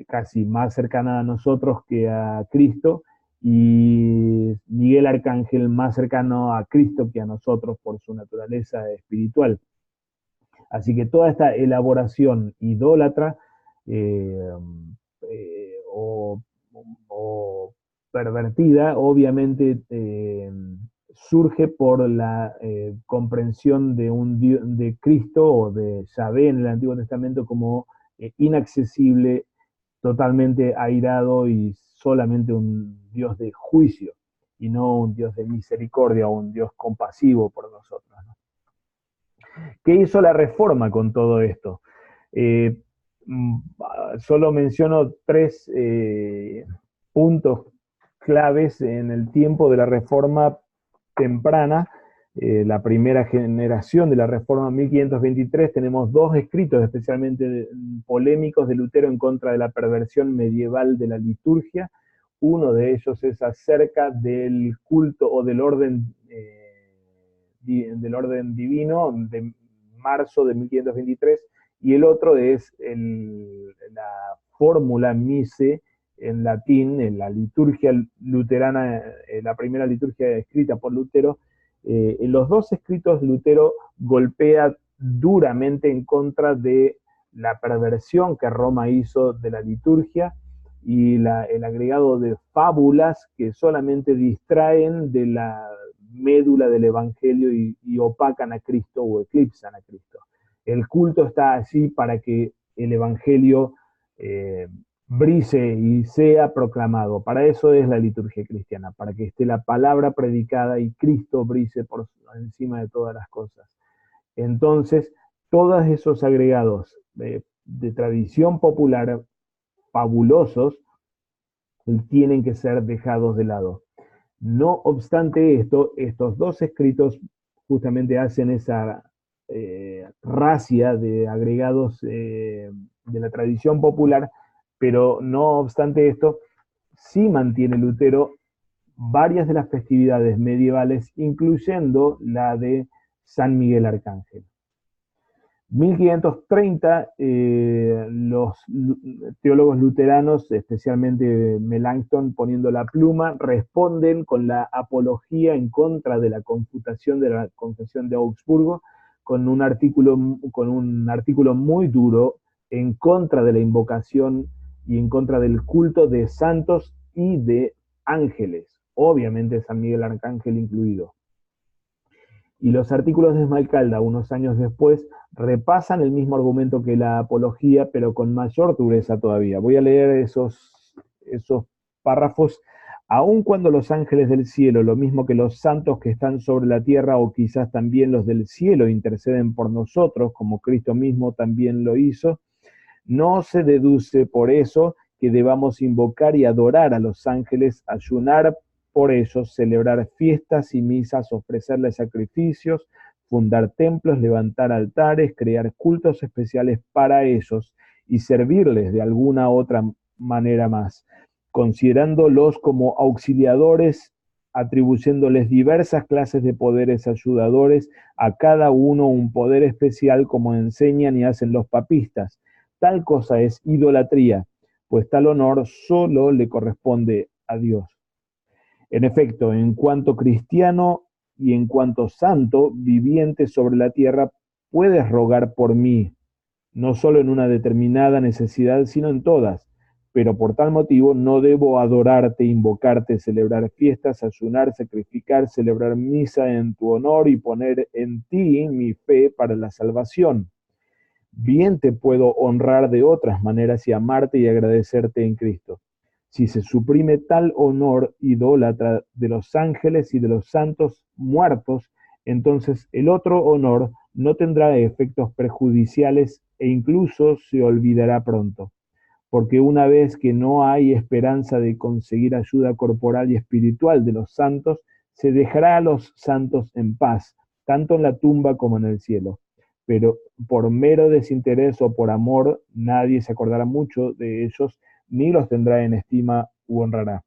casi más cercana a nosotros que a Cristo, y Miguel Arcángel más cercano a Cristo que a nosotros por su naturaleza espiritual. Así que toda esta elaboración idólatra eh, o, o, pervertida, obviamente surge por la comprensión de Cristo o de Yahvé en el Antiguo Testamento como inaccesible, totalmente airado y solamente un Dios de juicio, y no un Dios de misericordia o un Dios compasivo por nosotros, ¿no? ¿Qué hizo la Reforma con todo esto? Eh, Solo menciono tres puntos claves en el tiempo de la Reforma temprana. La primera generación de la Reforma 1523, tenemos dos escritos especialmente polémicos de Lutero en contra de la perversión medieval de la liturgia. Uno de ellos es acerca del culto o del orden divino de marzo de 1523, y el otro es la fórmula mise en latín, en la liturgia luterana, la primera liturgia escrita por Lutero. En los dos escritos Lutero golpea duramente en contra de la perversión que Roma hizo de la liturgia y el agregado de fábulas que solamente distraen de la médula del Evangelio y opacan a Cristo o eclipsan a Cristo. El culto está así para que el Evangelio brille y sea proclamado. Para eso es la liturgia cristiana, para que esté la palabra predicada y Cristo brille por encima de todas las cosas. Entonces, todos esos agregados de tradición popular fabulosos tienen que ser dejados de lado. No obstante esto, estos dos escritos justamente hacen esa racia de agregados de la tradición popular, pero no obstante esto, sí mantiene Lutero varias de las festividades medievales, incluyendo la de San Miguel Arcángel. 1530, los teólogos luteranos, especialmente Melanchthon poniendo la pluma, responden con la apología en contra de la confutación de la Confesión de Augsburgo, con un artículo muy duro en contra de la invocación y en contra del culto de santos y de ángeles, obviamente San Miguel Arcángel incluido. Y los artículos de Esmalcalda, unos años después, repasan el mismo argumento que la apología, pero con mayor dureza todavía. Voy a leer esos párrafos. Aun cuando los ángeles del cielo, lo mismo que los santos que están sobre la tierra, o quizás también los del cielo, interceden por nosotros, como Cristo mismo también lo hizo, no se deduce por eso que debamos invocar y adorar a los ángeles, ayunar por ellos, celebrar fiestas y misas, ofrecerles sacrificios, fundar templos, levantar altares, crear cultos especiales para ellos y servirles de alguna otra manera más, considerándolos como auxiliadores, atribuyéndoles diversas clases de poderes ayudadores, a cada uno un poder especial, como enseñan y hacen los papistas. Tal cosa es idolatría, pues tal honor solo le corresponde a Dios. En efecto, en cuanto cristiano y en cuanto santo viviente sobre la tierra, puedes rogar por mí, no solo en una determinada necesidad, sino en todas. Pero por tal motivo no debo adorarte, invocarte, celebrar fiestas, ayunar, sacrificar, celebrar misa en tu honor y poner en ti mi fe para la salvación. Bien te puedo honrar de otras maneras y amarte y agradecerte en Cristo. Si se suprime tal honor idólatra de los ángeles y de los santos muertos, entonces el otro honor no tendrá efectos perjudiciales e incluso se olvidará pronto. Porque una vez que no hay esperanza de conseguir ayuda corporal y espiritual de los santos, se dejará a los santos en paz, tanto en la tumba como en el cielo. Pero por mero desinterés o por amor, nadie se acordará mucho de ellos, ni los tendrá en estima u honrará.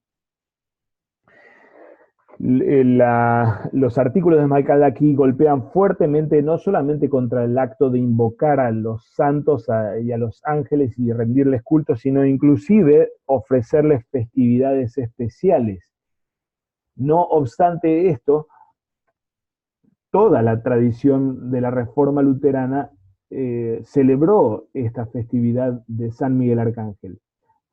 Los artículos de Esmalcalda aquí golpean fuertemente no solamente contra el acto de invocar a los santos y a los ángeles y rendirles culto, sino inclusive ofrecerles festividades especiales. No obstante esto, toda la tradición de la Reforma luterana celebró esta festividad de San Miguel Arcángel.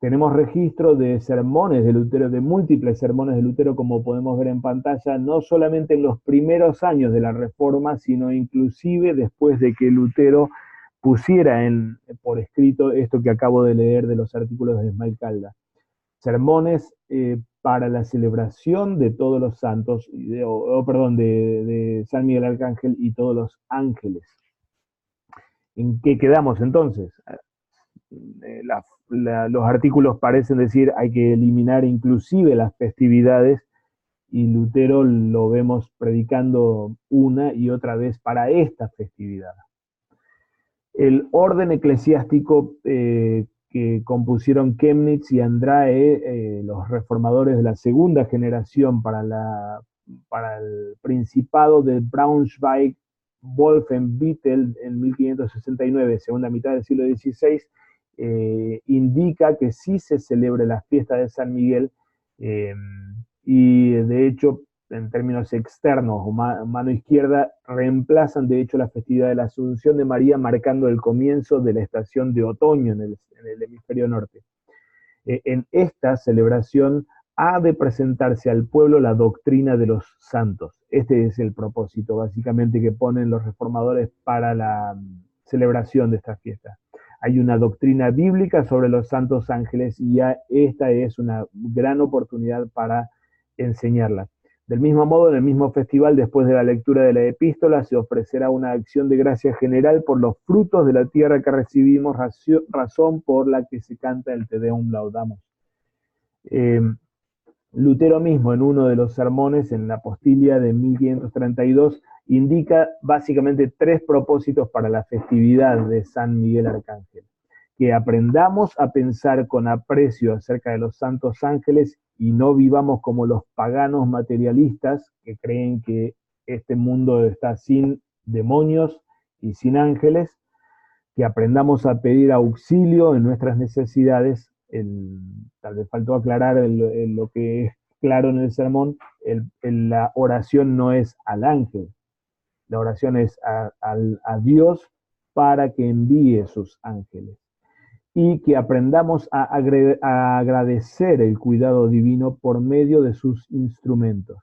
Tenemos registro de sermones de Lutero, de múltiples sermones de Lutero, como podemos ver en pantalla, no solamente en los primeros años de la Reforma, sino inclusive después de que Lutero pusiera por escrito esto que acabo de leer de los artículos de Esmalcalda. Sermones para la celebración de todos los santos, de San Miguel Arcángel y todos los ángeles. ¿En qué quedamos entonces? Los artículos parecen decir hay que eliminar inclusive las festividades, y Lutero lo vemos predicando una y otra vez para esta festividad. El orden eclesiástico que compusieron Chemnitz y Andrae, los reformadores de la segunda generación para el Principado de Braunschweig-Wolfenbüttel en 1569, segunda mitad del siglo XVI, indica que sí se celebra la fiesta de San Miguel, y de hecho, en términos externos, mano izquierda, reemplazan de hecho la festividad de la Asunción de María, marcando el comienzo de la estación de otoño en el hemisferio norte. En esta celebración ha de presentarse al pueblo la doctrina de los santos. Este es el propósito básicamente que ponen los reformadores para la celebración de esta fiesta. Hay una doctrina bíblica sobre los santos ángeles y ya esta es una gran oportunidad para enseñarla. Del mismo modo, en el mismo festival, después de la lectura de la epístola, se ofrecerá una acción de gracia general por los frutos de la tierra que recibimos, razón por la que se canta el Te Deum Laudamus. Lutero mismo, en uno de los sermones, en la Postilia de 1532, indica básicamente tres propósitos para la festividad de San Miguel Arcángel: que aprendamos a pensar con aprecio acerca de los santos ángeles y no vivamos como los paganos materialistas que creen que este mundo está sin demonios y sin ángeles; que aprendamos a pedir auxilio en nuestras necesidades. Tal vez faltó aclarar lo que es claro en el sermón: la oración no es al ángel, la oración es a Dios para que envíe sus ángeles. Y que aprendamos a agradecer el cuidado divino por medio de sus instrumentos.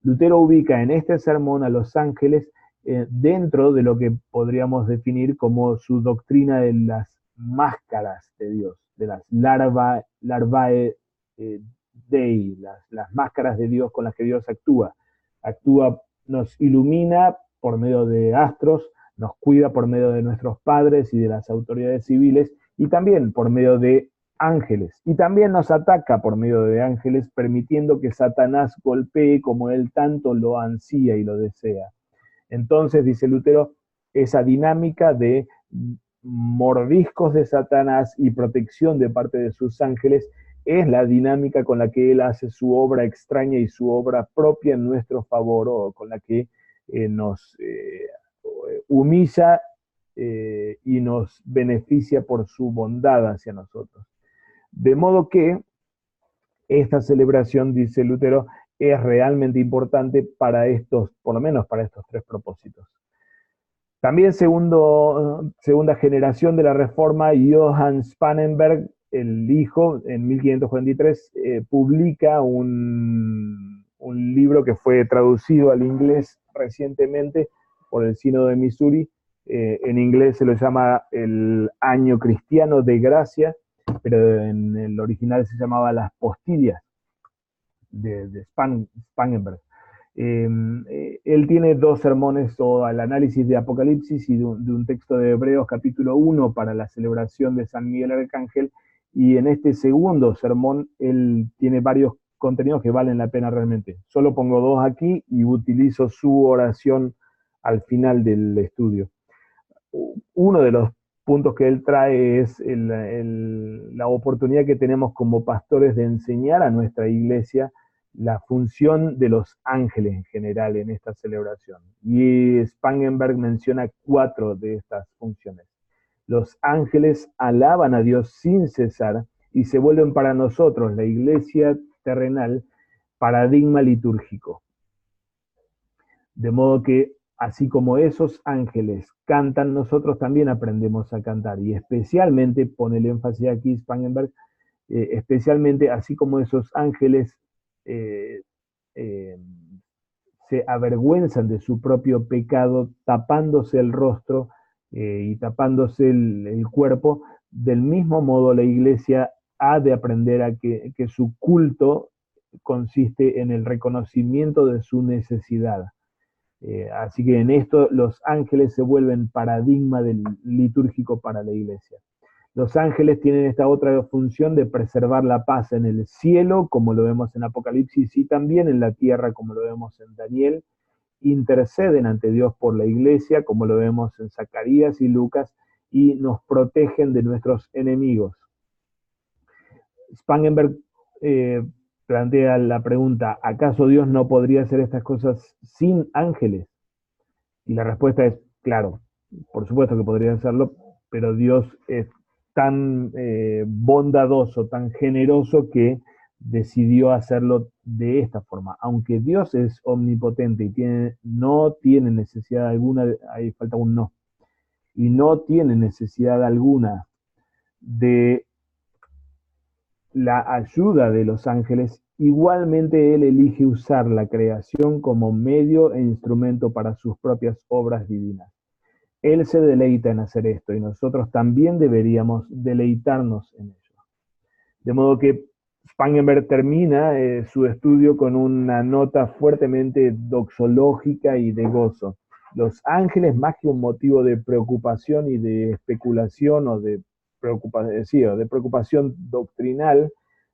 Lutero ubica en este sermón a los ángeles dentro de lo que podríamos definir como su doctrina de las máscaras de Dios, de las larvae Dei, las máscaras de Dios con las que Dios actúa. Nos ilumina por medio de astros, nos cuida por medio de nuestros padres y de las autoridades civiles, y también por medio de ángeles. Y también nos ataca por medio de ángeles, permitiendo que Satanás golpee como él tanto lo ansía y lo desea. Entonces, dice Lutero, esa dinámica de mordiscos de Satanás y protección de parte de sus ángeles es la dinámica con la que él hace su obra extraña y su obra propia en nuestro favor, o con la que nos humilla y nos beneficia por su bondad hacia nosotros. De modo que esta celebración, dice Lutero, es realmente importante para por lo menos para estos tres propósitos. También segunda generación de la Reforma, Johann Spangenberg, el hijo, en 1543, publica un libro que fue traducido al inglés recientemente por el Sínodo de Missouri. En inglés se lo llama el Año Cristiano de Gracia, pero en el original se llamaba Las Postillas de Spangenberg. Él tiene dos sermones, o el análisis de Apocalipsis y de un texto de Hebreos capítulo 1 para la celebración de San Miguel Arcángel, y en este segundo sermón él tiene varios contenidos que valen la pena realmente. Solo pongo dos aquí y utilizo su oración al final del estudio. Uno de los puntos que él trae es la oportunidad que tenemos como pastores de enseñar a nuestra iglesia la función de los ángeles en general en esta celebración. Y Spangenberg menciona 4 de estas funciones. Los ángeles alaban a Dios sin cesar y se vuelven para nosotros, la iglesia terrenal, paradigma litúrgico. De modo que, así como esos ángeles cantan, nosotros también aprendemos a cantar. Y especialmente, pone el énfasis aquí Spangenberg, especialmente así como esos ángeles eh, eh, se avergüenzan de su propio pecado, tapándose el rostro y tapándose el cuerpo, del mismo modo la iglesia ha de aprender a que su culto consiste en el reconocimiento de su necesidad. Así que en esto los ángeles se vuelven paradigma del litúrgico para la iglesia. Los ángeles tienen esta otra función de preservar la paz en el cielo, como lo vemos en Apocalipsis, y también en la tierra, como lo vemos en Daniel. Interceden ante Dios por la iglesia, como lo vemos en Zacarías y Lucas, y nos protegen de nuestros enemigos. Spangenberg plantea la pregunta, ¿acaso Dios no podría hacer estas cosas sin ángeles? Y la respuesta es, claro, por supuesto que podría hacerlo, pero Dios es tan bondadoso, tan generoso que decidió hacerlo de esta forma. Aunque Dios es omnipotente y no tiene necesidad alguna, ahí falta un no, y no tiene necesidad alguna de la ayuda de los ángeles, igualmente Él elige usar la creación como medio e instrumento para sus propias obras divinas. Él se deleita en hacer esto y nosotros también deberíamos deleitarnos en ello. De modo que Spangenberg termina su estudio con una nota fuertemente doxológica y de gozo. Los ángeles, más que un motivo de preocupación y de especulación o de preocupación doctrinal,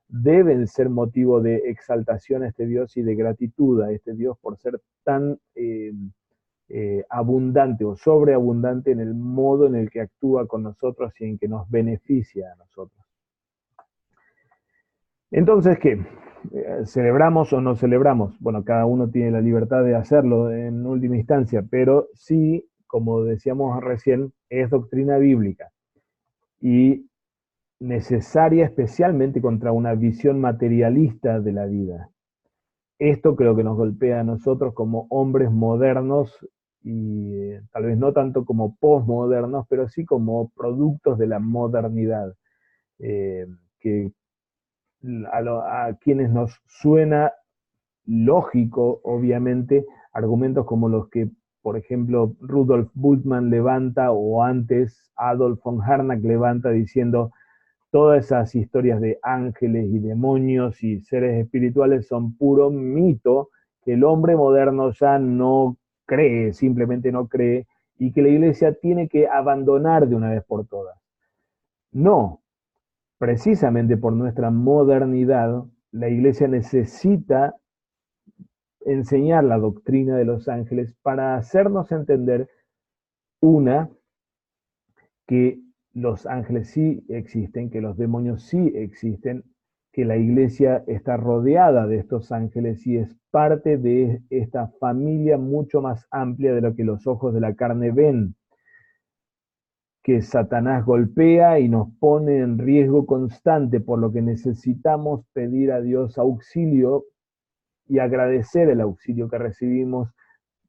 deben ser motivo de exaltación a este Dios y de gratitud a este Dios por ser tan abundante o sobreabundante en el modo en el que actúa con nosotros y en que nos beneficia a nosotros. Entonces, ¿qué? ¿Celebramos o no celebramos? Bueno, cada uno tiene la libertad de hacerlo en última instancia, pero sí, como decíamos recién, es doctrina bíblica y necesaria especialmente contra una visión materialista de la vida. Esto creo que nos golpea a nosotros como hombres modernos y tal vez no tanto como posmodernos, pero sí como productos de la modernidad, que a quienes nos suena lógico, obviamente, argumentos como los que, por ejemplo, Rudolf Bultmann levanta o antes Adolf von Harnack levanta diciendo todas esas historias de ángeles y demonios y seres espirituales son puro mito que el hombre moderno ya no cree, simplemente no cree, y que la iglesia tiene que abandonar de una vez por todas. No, precisamente por nuestra modernidad, la iglesia necesita enseñar la doctrina de los ángeles para hacernos entender, una, que los ángeles sí existen, que los demonios sí existen, que la iglesia está rodeada de estos ángeles y es parte de esta familia mucho más amplia de lo que los ojos de la carne ven, que Satanás golpea y nos pone en riesgo constante, por lo que necesitamos pedir a Dios auxilio y agradecer el auxilio que recibimos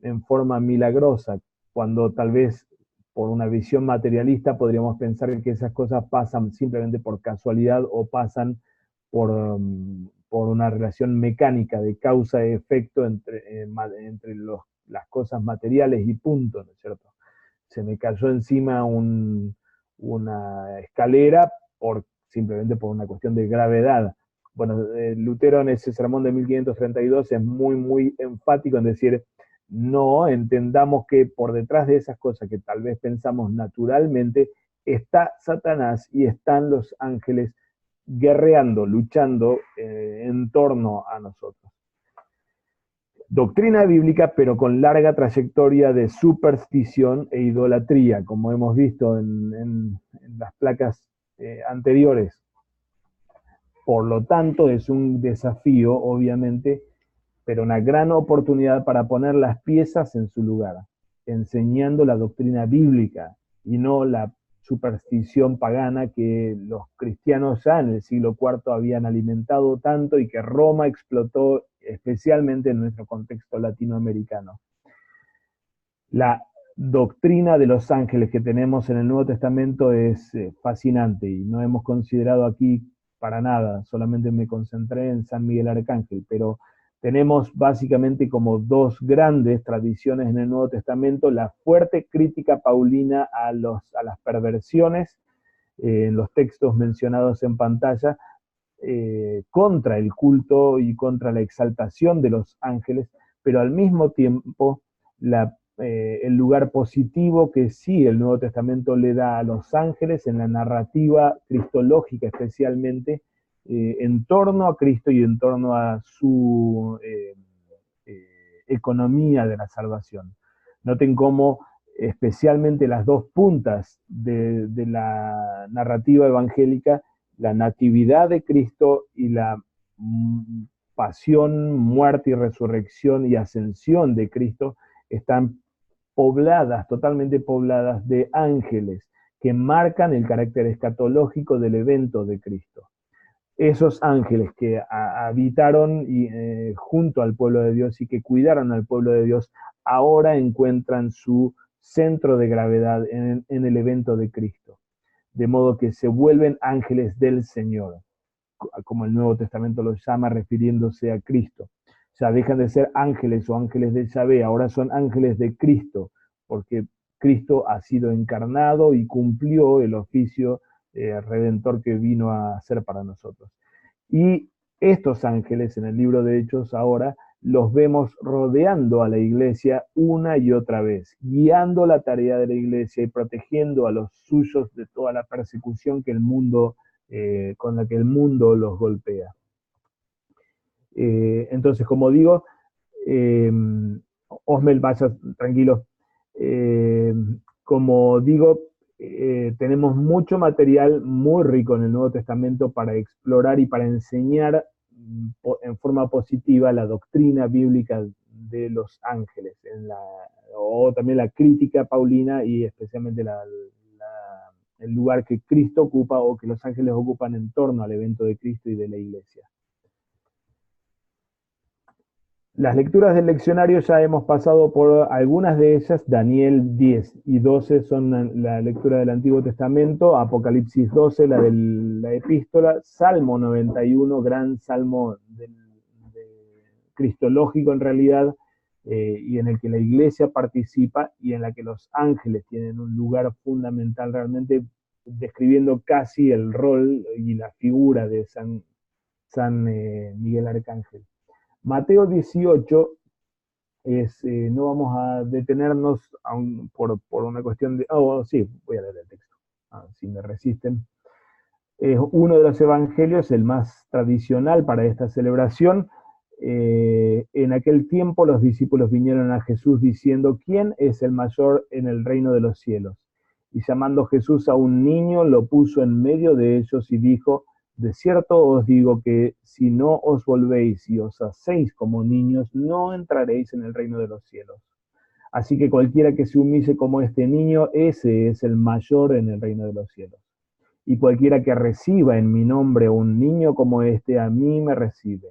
en forma milagrosa, cuando tal vez por una visión materialista podríamos pensar que esas cosas pasan simplemente por casualidad o pasan por una relación mecánica de causa y efecto entre las cosas materiales y punto, ¿no es cierto? Se me cayó encima una escalera simplemente por una cuestión de gravedad. Bueno, Lutero en ese sermón de 1532 es muy, muy enfático en decir, no, entendamos que por detrás de esas cosas que tal vez pensamos naturalmente, está Satanás y están los ángeles guerreando, luchando en torno a nosotros. Doctrina bíblica, pero con larga trayectoria de superstición e idolatría, como hemos visto en las placas anteriores. Por lo tanto, es un desafío, obviamente, pero una gran oportunidad para poner las piezas en su lugar, enseñando la doctrina bíblica y no la superstición pagana que los cristianos ya en el siglo IV habían alimentado tanto y que Roma explotó especialmente en nuestro contexto latinoamericano. La doctrina de los ángeles que tenemos en el Nuevo Testamento es fascinante y no hemos considerado aquí para nada, solamente me concentré en San Miguel Arcángel, pero tenemos básicamente como dos grandes tradiciones en el Nuevo Testamento: la fuerte crítica paulina a las perversiones en los textos mencionados en pantalla, contra el culto y contra la exaltación de los ángeles, pero al mismo tiempo el lugar positivo que sí el Nuevo Testamento le da a los ángeles en la narrativa cristológica, especialmente en torno a Cristo y en torno a su economía de la salvación. Noten cómo especialmente las dos puntas de la narrativa evangélica, la natividad de Cristo y la pasión, muerte y resurrección y ascensión de Cristo, están pobladas, totalmente pobladas de ángeles que marcan el carácter escatológico del evento de Cristo. Esos ángeles que habitaron junto al pueblo de Dios y que cuidaron al pueblo de Dios, ahora encuentran su centro de gravedad en el evento de Cristo. De modo que se vuelven ángeles del Señor, como el Nuevo Testamento los llama, refiriéndose a Cristo. O sea, dejan de ser ángeles o ángeles de Yahvé, ahora son ángeles de Cristo, porque Cristo ha sido encarnado y cumplió el oficio redentor que vino a hacer para nosotros. Y estos ángeles en el libro de Hechos ahora los vemos rodeando a la iglesia una y otra vez, guiando la tarea de la iglesia y protegiendo a los suyos de toda la persecución que con la que el mundo los golpea. Entonces, como digo, Osmel, vaya tranquilo. Como digo, tenemos mucho material muy rico en el Nuevo Testamento para explorar y para enseñar en forma positiva la doctrina bíblica de los ángeles, o también la crítica paulina y especialmente el lugar que Cristo ocupa o que los ángeles ocupan en torno al evento de Cristo y de la iglesia. Las lecturas del leccionario ya hemos pasado por algunas de ellas. Daniel 10 y 12 son la lectura del Antiguo Testamento, Apocalipsis 12, la de la epístola, Salmo 91, gran salmo cristológico en realidad, y en el que la iglesia participa y en la que los ángeles tienen un lugar fundamental, realmente describiendo casi el rol y la figura de San Miguel Arcángel. Mateo 18 no vamos a detenernos por una cuestión de... sí, voy a leer el texto, si me resisten. Es uno de los evangelios, el más tradicional para esta celebración. En aquel tiempo los discípulos vinieron a Jesús diciendo: ¿quién es el mayor en el reino de los cielos? Y llamando Jesús a un niño, lo puso en medio de ellos y dijo: de cierto os digo que si no os volvéis y os hacéis como niños, no entraréis en el reino de los cielos. Así que cualquiera que se humille como este niño, ese es el mayor en el reino de los cielos. Y cualquiera que reciba en mi nombre un niño como este, a mí me recibe.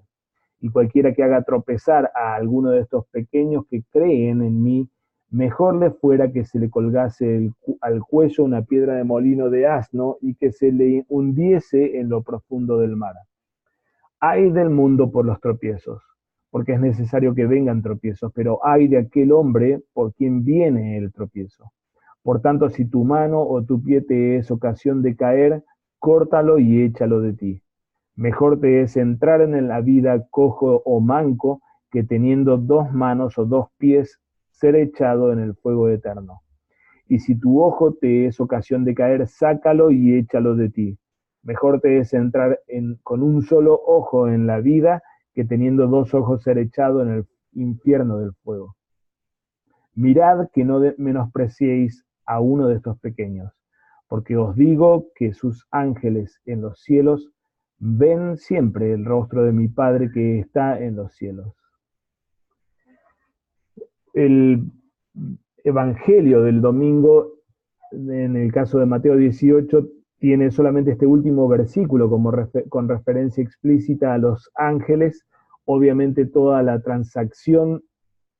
Y cualquiera que haga tropezar a alguno de estos pequeños que creen en mí, mejor le fuera que se le colgase al cuello una piedra de molino de asno y que se le hundiese en lo profundo del mar. Ay del mundo por los tropiezos, porque es necesario que vengan tropiezos, pero ay de aquel hombre por quien viene el tropiezo. Por tanto, si tu mano o tu pie te es ocasión de caer, córtalo y échalo de ti. Mejor te es entrar en la vida cojo o manco que teniendo dos manos o dos pies ser echado en el fuego eterno. Y si tu ojo te es ocasión de caer, sácalo y échalo de ti. Mejor te es entrar con un solo ojo en la vida que teniendo dos ojos ser echado en el infierno del fuego. Mirad que no menospreciéis a uno de estos pequeños, porque os digo que sus ángeles en los cielos ven siempre el rostro de mi Padre que está en los cielos. El Evangelio del domingo, en el caso de Mateo 18, tiene solamente este último versículo con referencia explícita a los ángeles. Obviamente toda la transacción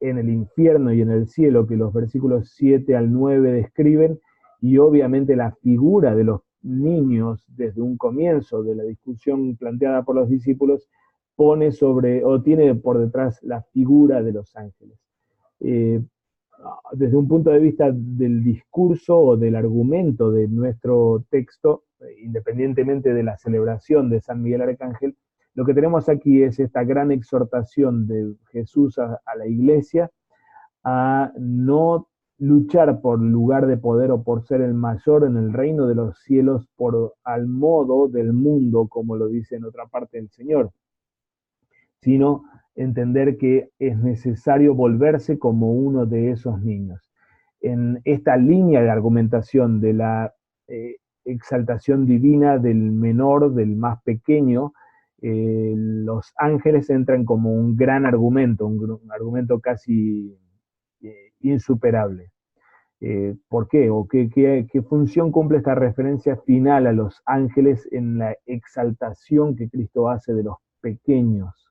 en el infierno y en el cielo que los versículos 7 al 9 describen, y obviamente la figura de los niños desde un comienzo de la discusión planteada por los discípulos pone sobre, o tiene por detrás la figura de los ángeles. Eh, Desde un punto de vista del discurso o del argumento de nuestro texto, independientemente de la celebración de San Miguel Arcángel, lo que tenemos aquí es esta gran exhortación de Jesús a la iglesia a no luchar por lugar de poder o por ser el mayor en el reino de los cielos por al modo del mundo, como lo dice en otra parte el Señor, sino entender que es necesario volverse como uno de esos niños. En esta línea de argumentación de la exaltación divina del menor, del más pequeño, los ángeles entran como un gran argumento, un argumento casi insuperable. ¿Por qué? ¿O qué función cumple esta referencia final a los ángeles en la exaltación que Cristo hace de los pequeños?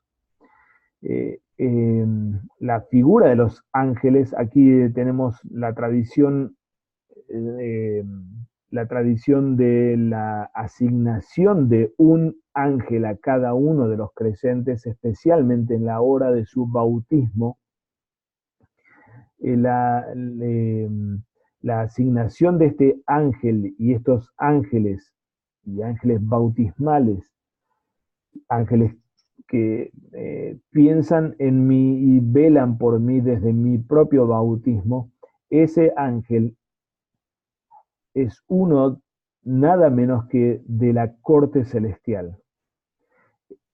La figura de los ángeles, aquí tenemos eh, la tradición de la asignación de un ángel a cada uno de los creyentes, especialmente en la hora de su bautismo. La asignación de este ángel y estos ángeles y ángeles bautismales, ángeles que piensan en mí y velan por mí desde mi propio bautismo, ese ángel es uno nada menos que de la corte celestial.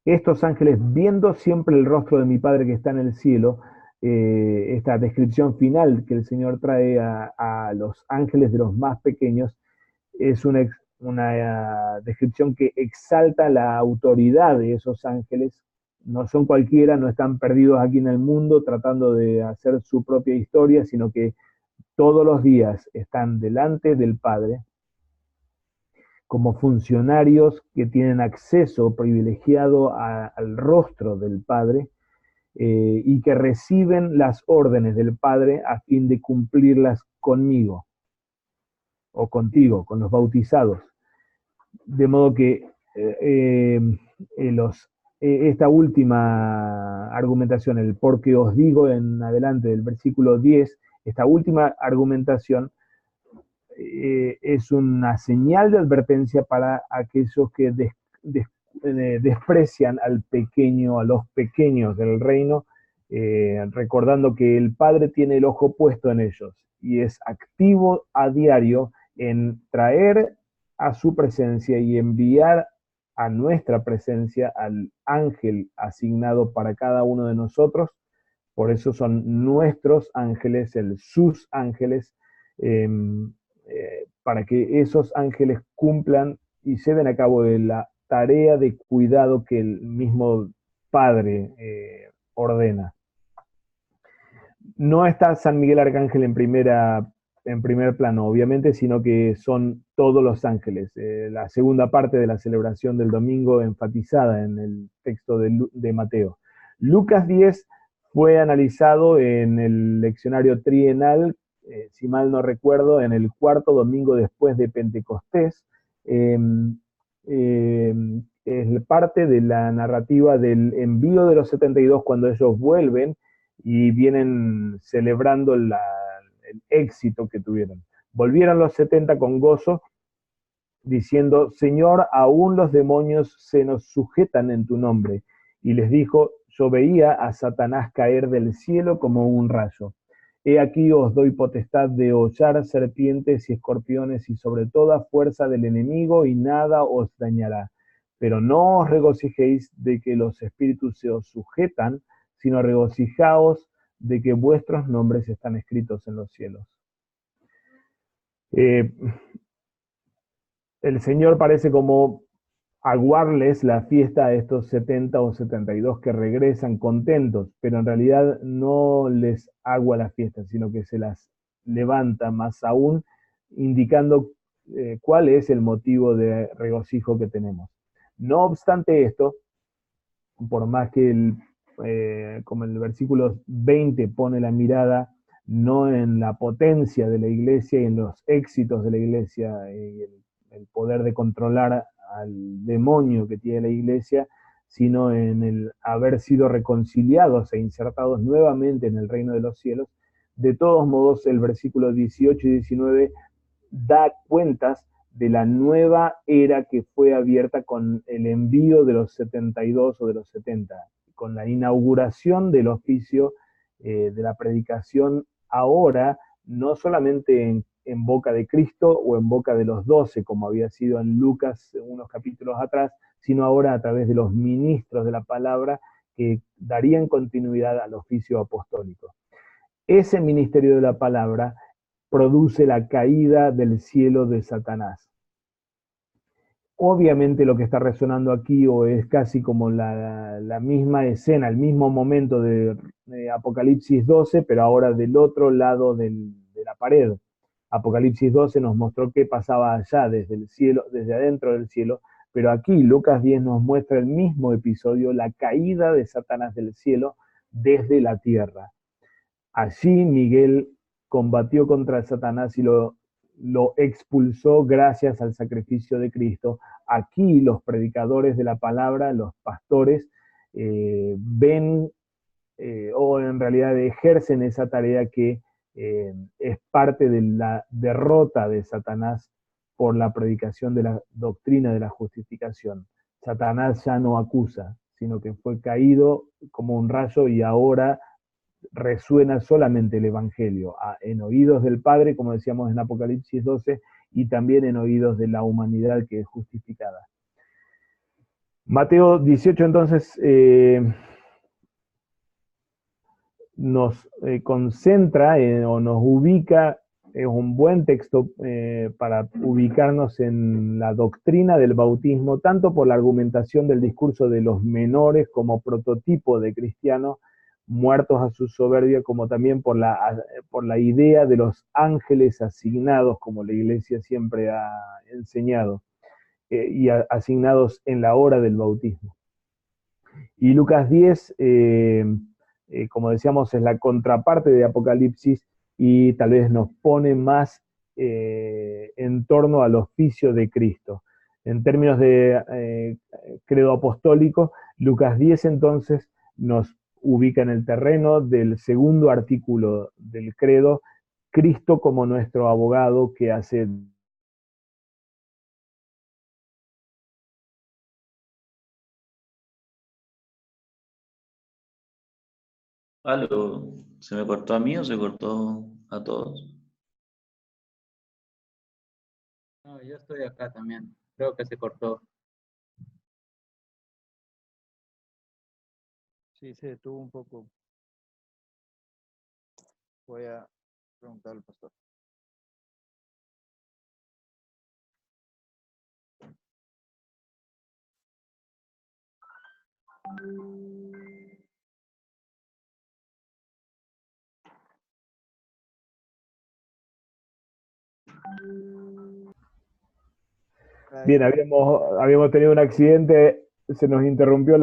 Estos ángeles, viendo siempre el rostro de mi Padre que está en el cielo, esta descripción final que el Señor trae a los ángeles de los más pequeños, es una descripción que exalta la autoridad de esos ángeles. No son cualquiera, no están perdidos aquí en el mundo tratando de hacer su propia historia, sino que todos los días están delante del Padre como funcionarios que tienen acceso privilegiado al rostro del Padre, y que reciben las órdenes del Padre a fin de cumplirlas conmigo o contigo, con los bautizados. De modo que esta última argumentación, el porque os digo en adelante del versículo 10, esta última argumentación es una señal de advertencia para aquellos que desprecian al pequeño, a los pequeños del reino, recordando que el Padre tiene el ojo puesto en ellos y es activo a diario en traer a su presencia y enviar a nuestra presencia al ángel asignado para cada uno de nosotros. Por eso son nuestros ángeles, sus ángeles, para que esos ángeles cumplan y lleven a cabo la tarea de cuidado que el mismo Padre ordena. No está San Miguel Arcángel en primer plano, obviamente, sino que son todos los ángeles. La segunda parte de la celebración del domingo enfatizada en el texto de Mateo. Lucas 10 fue analizado en el leccionario trienal, si mal no recuerdo, en el cuarto domingo después de Pentecostés. Es parte de la narrativa del envío de los 72 cuando ellos vuelven y vienen celebrando el éxito que tuvieron. Volvieron los 70 con gozo, diciendo, Señor, aún los demonios se nos sujetan en tu nombre. Y les dijo, yo veía a Satanás caer del cielo como un rayo. He aquí os doy potestad de hollar serpientes y escorpiones y sobre toda fuerza del enemigo y nada os dañará. Pero no os regocijéis de que los espíritus se os sujetan, sino regocijaos de que vuestros nombres están escritos en los cielos. El Señor parece como aguarles la fiesta a estos 70 o 72 que regresan contentos, pero en realidad no les agua la fiesta, sino que se las levanta más aún, indicando cuál es el motivo de regocijo que tenemos. No obstante esto, por más que como el versículo 20 pone la mirada no en la potencia de la iglesia y en los éxitos de la iglesia y el poder de controlar al demonio que tiene la iglesia, sino en el haber sido reconciliados e insertados nuevamente en el reino de los cielos. De todos modos, el versículo 18 y 19 da cuentas de la nueva era que fue abierta con el envío de los 72 o de los 70, con la inauguración del oficio de la predicación ahora, no solamente en boca de Cristo o en boca de los 12, como había sido en Lucas unos capítulos atrás, sino ahora a través de los ministros de la palabra que darían continuidad al oficio apostólico. Ese ministerio de la palabra produce la caída del cielo de Satanás. Obviamente lo que está resonando aquí o es casi como la misma escena, el mismo momento de Apocalipsis 12, pero ahora del otro lado de la pared. Apocalipsis 12 nos mostró qué pasaba allá desde el cielo, desde adentro del cielo, pero aquí Lucas 10 nos muestra el mismo episodio, la caída de Satanás del cielo desde la tierra. Allí Miguel combatió contra Satanás y lo expulsó gracias al sacrificio de Cristo. Aquí los predicadores de la palabra, los pastores, ven o en realidad ejercen esa tarea que es parte de la derrota de Satanás por la predicación de la doctrina de la justificación. Satanás ya no acusa, sino que fue caído como un rayo y ahora resuena solamente el Evangelio en oídos del Padre, como decíamos en Apocalipsis 12, y también en oídos de la humanidad que es justificada. Mateo 18 entonces nos concentra o nos ubica, es un buen texto para ubicarnos en la doctrina del bautismo, tanto por la argumentación del discurso de los menores como prototipo de cristianos muertos a su soberbia, como también por la idea de los ángeles asignados, como la iglesia siempre ha enseñado, y asignados en la hora del bautismo. Y Lucas 10, como decíamos, es la contraparte de Apocalipsis y tal vez nos pone más en torno al oficio de Cristo. En términos de credo apostólico, Lucas 10 entonces nos ubica en el terreno del segundo artículo del credo, Cristo como nuestro abogado que hace... Aló, ¿se me cortó a mí o se cortó a todos? No, yo estoy acá también. Creo que se cortó. Sí, se detuvo un poco. Voy a preguntar al pastor. Bien, habíamos tenido un accidente, se nos interrumpió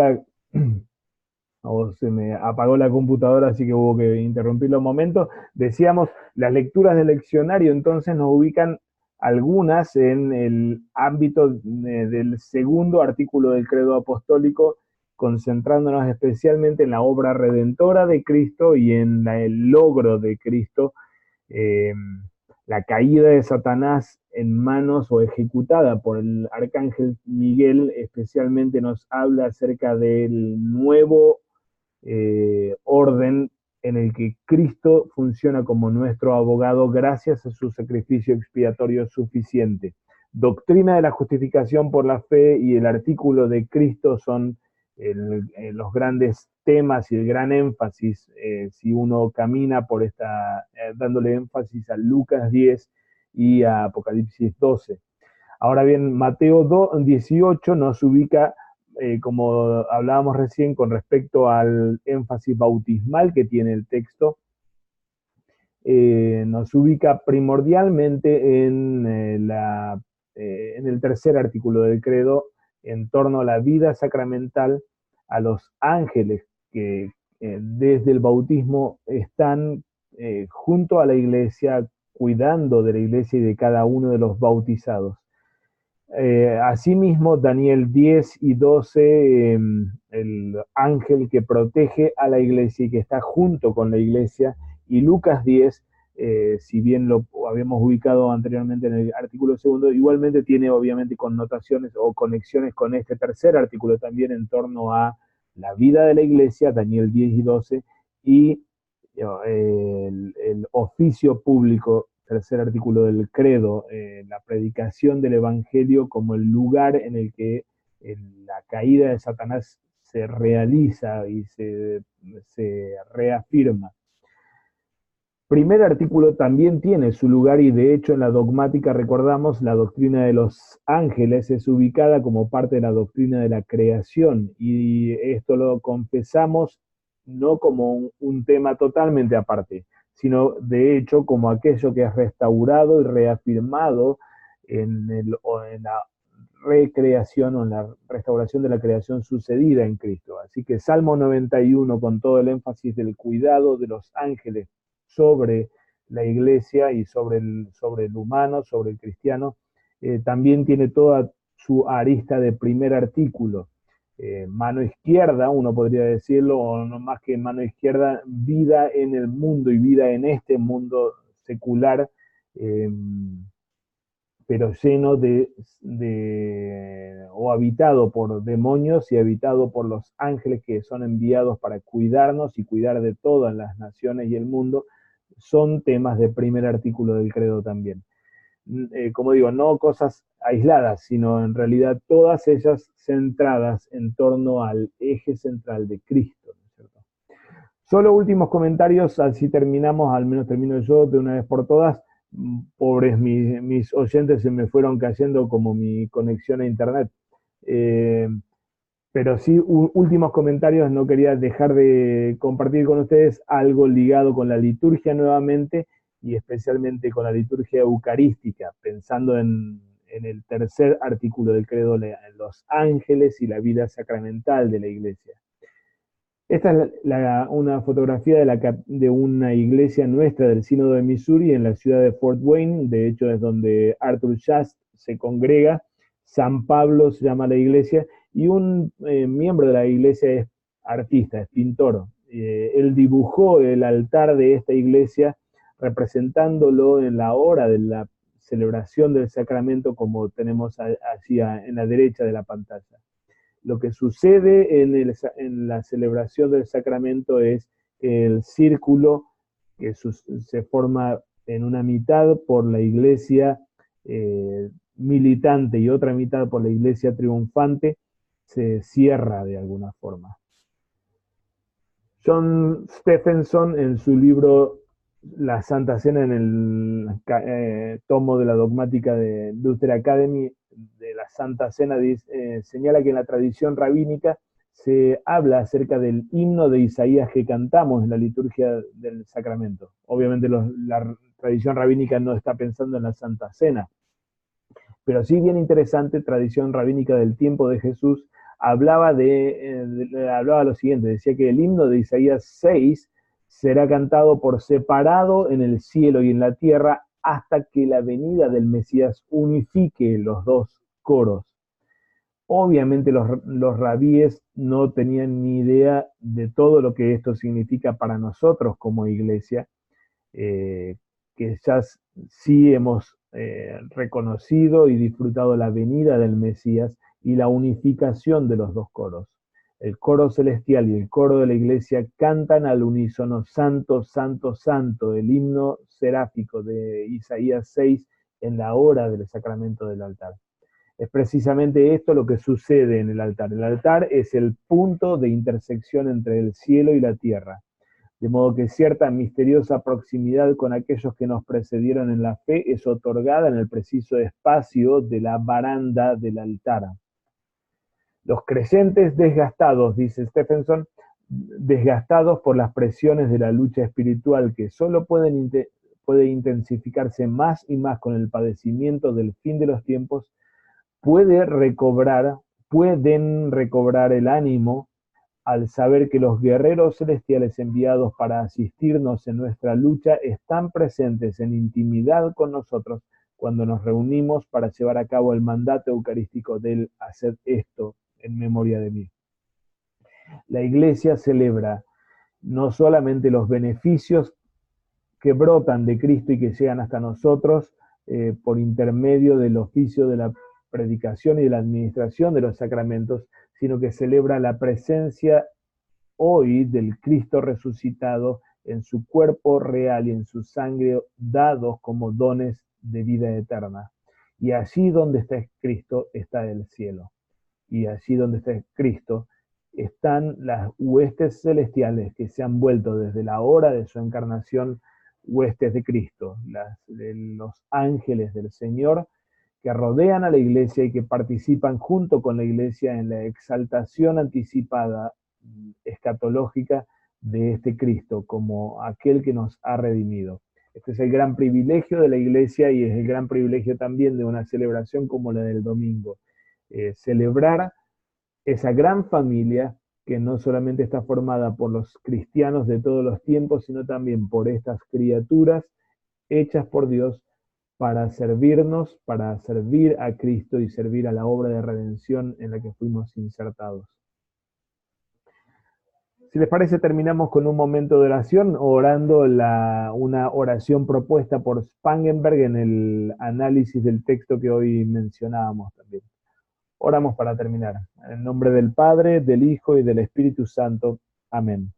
o se me apagó la computadora, así que hubo que interrumpirlo un momento. Decíamos, las lecturas del leccionario entonces nos ubican algunas en el ámbito del segundo artículo del credo apostólico, concentrándonos especialmente en la obra redentora de Cristo y en el logro de Cristo, eh, la caída de Satanás en manos o ejecutada por el arcángel Miguel, especialmente nos habla acerca del nuevo orden en el que Cristo funciona como nuestro abogado gracias a su sacrificio expiatorio suficiente. Doctrina de la justificación por la fe y el artículo de Cristo son los grandes temas y el gran énfasis si uno camina por dándole énfasis a Lucas 10 y a Apocalipsis 12. Ahora bien, Mateo 18 nos ubica, como hablábamos recién, con respecto al énfasis bautismal que tiene el texto, nos ubica primordialmente en el tercer artículo del credo, en torno a la vida sacramental, a los ángeles que desde el bautismo están junto a la iglesia, cuidando de la iglesia y de cada uno de los bautizados. Asimismo, Daniel 10 y 12, el ángel que protege a la iglesia y que está junto con la iglesia, y Lucas 10, si bien lo habíamos ubicado anteriormente en el artículo segundo, igualmente tiene obviamente connotaciones o conexiones con este tercer artículo también en torno a la vida de la iglesia, Daniel 10 y 12, y el oficio público, tercer artículo del credo, la predicación del evangelio como el lugar en el que la caída de Satanás se realiza y se reafirma. Primer artículo también tiene su lugar, y de hecho en la dogmática, recordamos, la doctrina de los ángeles es ubicada como parte de la doctrina de la creación, y esto lo confesamos no como un tema totalmente aparte, sino de hecho como aquello que es restaurado y reafirmado en la recreación o en la restauración de la creación sucedida en Cristo. Así que Salmo 91, con todo el énfasis del cuidado de los ángeles sobre la iglesia y sobre el humano, sobre el cristiano, también tiene toda su arista de primer artículo. Mano izquierda, uno podría decirlo, o no más que mano izquierda, vida en el mundo y vida en este mundo secular, pero lleno o habitado por demonios y habitado por los ángeles que son enviados para cuidarnos y cuidar de todas las naciones y el mundo, son temas de primer artículo del credo también. Como digo, no cosas aisladas, sino en realidad todas ellas centradas en torno al eje central de Cristo, ¿no es cierto? Solo últimos comentarios, así terminamos, al menos termino yo de una vez por todas. Pobres mis oyentes, se me fueron cayendo como mi conexión a internet. Pero sí, últimos comentarios, no quería dejar de compartir con ustedes algo ligado con la liturgia nuevamente, y especialmente con la liturgia eucarística, pensando en el tercer artículo del credo, en los ángeles y la vida sacramental de la iglesia. Esta es una fotografía de una iglesia nuestra del Sínodo de Missouri en la ciudad de Fort Wayne. De hecho es donde Arthur Shast se congrega. San Pablo se llama la iglesia, y un miembro de la iglesia es artista, es pintor. Él dibujó el altar de esta iglesia representándolo en la hora de la celebración del sacramento, como tenemos allí en la derecha de la pantalla. Lo que sucede en la celebración del sacramento es el círculo que se forma en una mitad por la iglesia militante y otra mitad por la iglesia triunfante, se cierra de alguna forma. John Stephenson, en su libro La Santa Cena, en el tomo de la dogmática de Luther Academy, de la Santa Cena, señala que en la tradición rabínica se habla acerca del himno de Isaías que cantamos en la liturgia del sacramento. Obviamente la tradición rabínica no está pensando en la Santa Cena, pero sí, bien interesante, tradición rabínica del tiempo de Jesús, hablaba lo siguiente, decía que el himno de Isaías 6 será cantado por separado en el cielo y en la tierra hasta que la venida del Mesías unifique los dos coros. Obviamente los rabíes no tenían ni idea de todo lo que esto significa para nosotros como iglesia, que ya sí hemos reconocido y disfrutado la venida del Mesías y la unificación de los dos coros. El coro celestial y el coro de la iglesia cantan al unísono: Santo, Santo, Santo, el himno seráfico de Isaías 6 en la hora del sacramento del altar. Es precisamente esto lo que sucede en el altar. El altar es el punto de intersección entre el cielo y la tierra. De modo que cierta misteriosa proximidad con aquellos que nos precedieron en la fe es otorgada en el preciso espacio de la baranda del altar. Los creyentes desgastados, dice Stephenson, desgastados por las presiones de la lucha espiritual que solo puede intensificarse más y más con el padecimiento del fin de los tiempos, pueden recobrar el ánimo al saber que los guerreros celestiales enviados para asistirnos en nuestra lucha están presentes en intimidad con nosotros cuando nos reunimos para llevar a cabo el mandato eucarístico del hacer esto en memoria de mí. La Iglesia celebra no solamente los beneficios que brotan de Cristo y que llegan hasta nosotros por intermedio del oficio de la predicación y de la administración de los sacramentos, sino que celebra la presencia hoy del Cristo resucitado en su cuerpo real y en su sangre dados como dones de vida eterna. Y allí donde está Cristo está el cielo. Y allí donde está Cristo están las huestes celestiales que se han vuelto desde la hora de su encarnación huestes de Cristo, los ángeles del Señor que rodean a la iglesia y que participan junto con la iglesia en la exaltación anticipada escatológica de este Cristo como aquel que nos ha redimido. Este es el gran privilegio de la iglesia y es el gran privilegio también de una celebración como la del domingo. Celebrar esa gran familia que no solamente está formada por los cristianos de todos los tiempos, sino también por estas criaturas hechas por Dios para servirnos, para servir a Cristo y servir a la obra de redención en la que fuimos insertados. Si les parece, terminamos con un momento de oración, orando una oración propuesta por Spangenberg en el análisis del texto que hoy mencionábamos también. Oramos para terminar. En el nombre del Padre, del Hijo y del Espíritu Santo. Amén.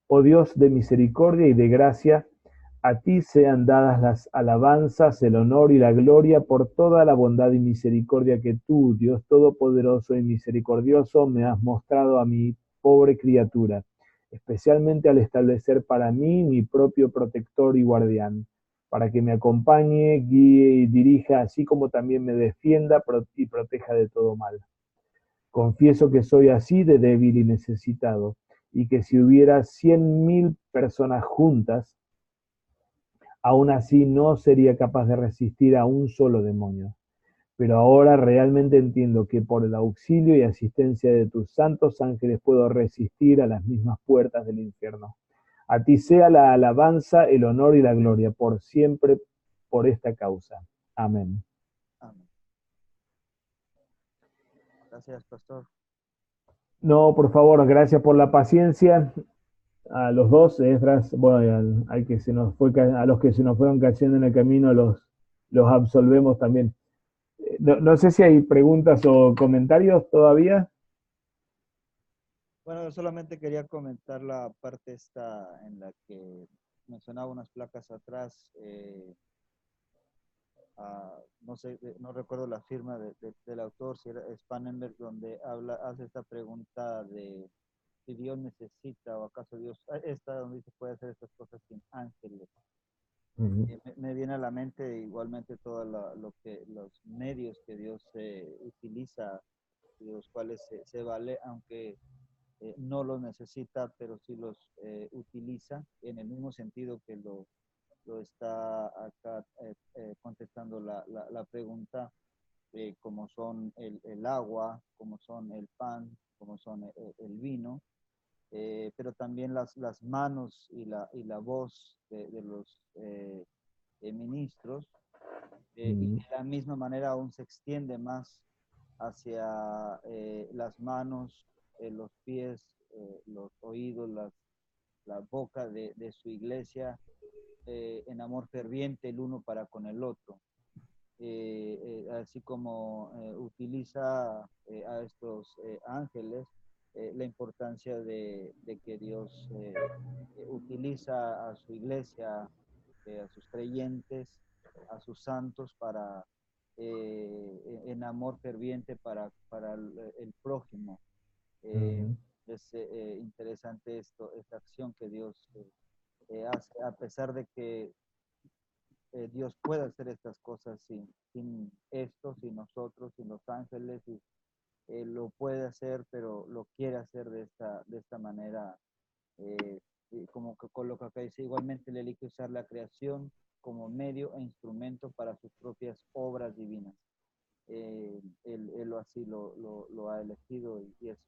Oh Dios de misericordia y de gracia, a ti sean dadas las alabanzas, el honor y la gloria por toda la bondad y misericordia que tú, Dios Todopoderoso y Misericordioso, me has mostrado a mi pobre criatura, especialmente al establecer para mí mi propio protector y guardián, para que me acompañe, guíe y dirija, así como también me defienda y proteja de todo mal. Confieso que soy así de débil y necesitado, y que si hubiera 100.000 personas juntas, aún así no sería capaz de resistir a un solo demonio. Pero ahora realmente entiendo que por el auxilio y asistencia de tus santos ángeles puedo resistir a las mismas puertas del infierno. A ti sea la alabanza, el honor y la gloria por siempre por esta causa. Amén. Amén. Gracias, pastor. No, por favor, gracias por la paciencia. A los dos, Esdras, bueno, al que se nos fue, a los que se nos fueron cayendo en el camino, los absolvemos también. No sé si hay preguntas o comentarios todavía. Bueno, yo solamente quería comentar la parte esta en la que mencionaba unas placas atrás. No sé, no recuerdo la firma del autor, si era Spangenberg, donde hace esta pregunta de si Dios necesita o acaso Dios, esta donde dice puede hacer estas cosas sin ángeles. Me viene a la mente igualmente todo los medios que Dios utiliza, de los cuales se vale, aunque no los necesita, pero sí los utiliza, en el mismo sentido que lo está acá contestando la pregunta, como son el agua, como son el pan, como son el vino, pero también las manos y la voz de los ministros, y de la misma manera aún se extiende más hacia las manos, los pies, los oídos, la boca de su iglesia, en amor ferviente el uno para con el otro. Así como utiliza a estos ángeles, la importancia de que Dios utiliza a su iglesia, a sus creyentes, a sus santos para en amor ferviente para el prójimo. Es interesante esta acción que Dios hace, a pesar de que Dios puede hacer estas cosas sin esto, sin nosotros, sin los ángeles, y lo puede hacer, pero lo quiere hacer de esta manera, y como que con lo que acá dice, igualmente le elige usar la creación como medio e instrumento para sus propias obras divinas. Él así lo ha elegido, y es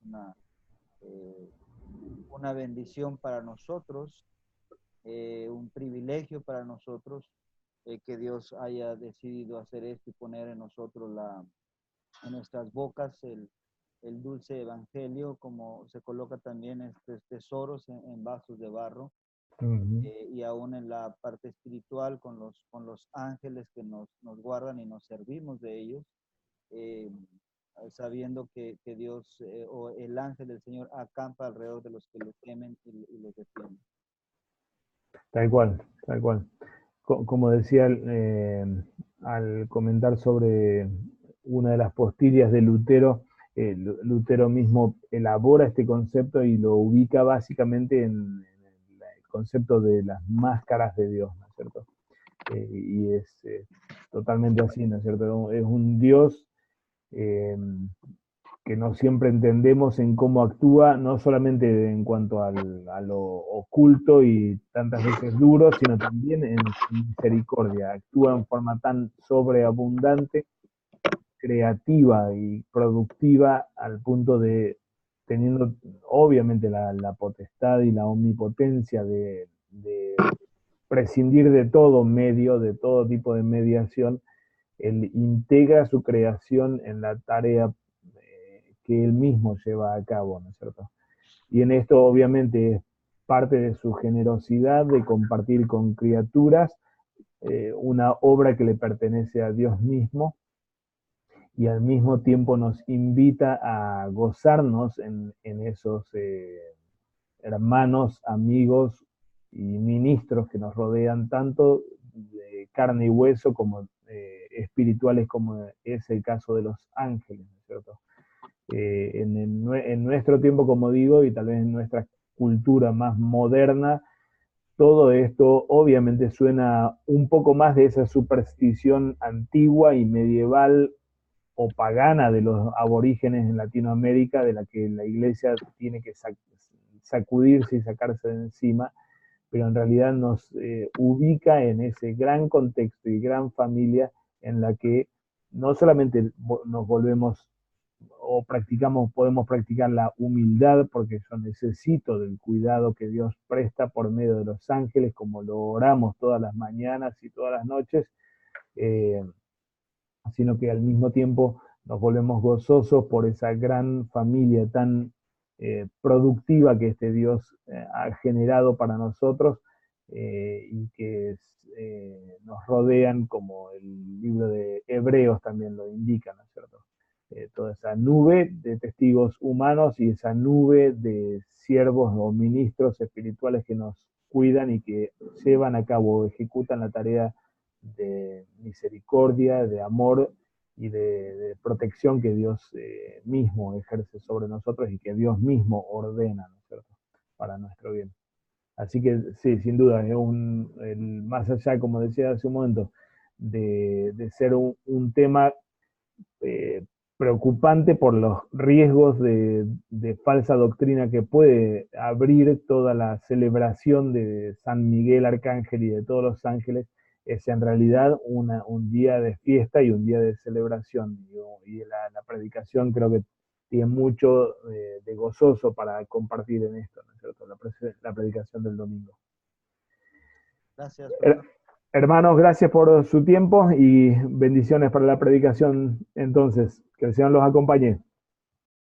una bendición para nosotros, un privilegio para nosotros, que Dios haya decidido hacer esto y poner en nosotros en nuestras bocas el dulce evangelio, como se coloca también estos tesoros en vasos de barro, y aún en la parte espiritual con los ángeles que nos guardan y nos servimos de ellos, eh, sabiendo que Dios o el ángel del Señor acampa alrededor de los que lo temen y los defienden. Tal cual, tal cual. Como decía al comentar sobre una de las postillas de Lutero, Lutero mismo elabora este concepto y lo ubica básicamente en el concepto de las máscaras de Dios, ¿no es cierto? Y es totalmente así, ¿no es cierto? Es un Dios que no siempre entendemos en cómo actúa, no solamente en cuanto a lo oculto y tantas veces duro, sino también en su misericordia. Actúa en forma tan sobreabundante, creativa y productiva, al punto de, teniendo obviamente la potestad y la omnipotencia de prescindir de todo medio, de todo tipo de mediación, él integra su creación en la tarea que él mismo lleva a cabo, ¿no es cierto? Y en esto obviamente es parte de su generosidad de compartir con criaturas una obra que le pertenece a Dios mismo, y al mismo tiempo nos invita a gozarnos en esos hermanos, amigos y ministros que nos rodean, tanto de carne y hueso como espirituales, como es el caso de los ángeles, ¿no es cierto? En nuestro tiempo, como digo, y tal vez en nuestra cultura más moderna, todo esto obviamente suena un poco más de esa superstición antigua y medieval o pagana de los aborígenes en Latinoamérica, de la que la iglesia tiene que sacudirse y sacarse de encima, pero en realidad nos ubica en ese gran contexto y gran familia en la que no solamente nos volvemos o practicamos, podemos practicar la humildad, porque yo necesito del cuidado que Dios presta por medio de los ángeles, como lo oramos todas las mañanas y todas las noches, eh, sino que al mismo tiempo nos volvemos gozosos por esa gran familia tan productiva que este Dios ha generado para nosotros, y que nos rodean, como el libro de Hebreos también lo indica, ¿no es cierto? Toda esa nube de testigos humanos y esa nube de siervos o ministros espirituales que nos cuidan y que llevan a cabo, ejecutan la tarea de misericordia, de amor y de protección que Dios mismo ejerce sobre nosotros y que Dios mismo ordena, ¿no es cierto?, para nuestro bien. Así que sí, sin duda, es más allá, como decía hace un momento, de ser un tema eh, preocupante por los riesgos de falsa doctrina que puede abrir toda la celebración de San Miguel Arcángel y de todos los ángeles, es en realidad un día de fiesta y un día de celebración. Y la predicación creo que tiene mucho de gozoso para compartir en esto, ¿no es cierto? La predicación del domingo. Gracias, Fernando. Hermanos, gracias por su tiempo y bendiciones para la predicación entonces. Que el Señor los acompañe.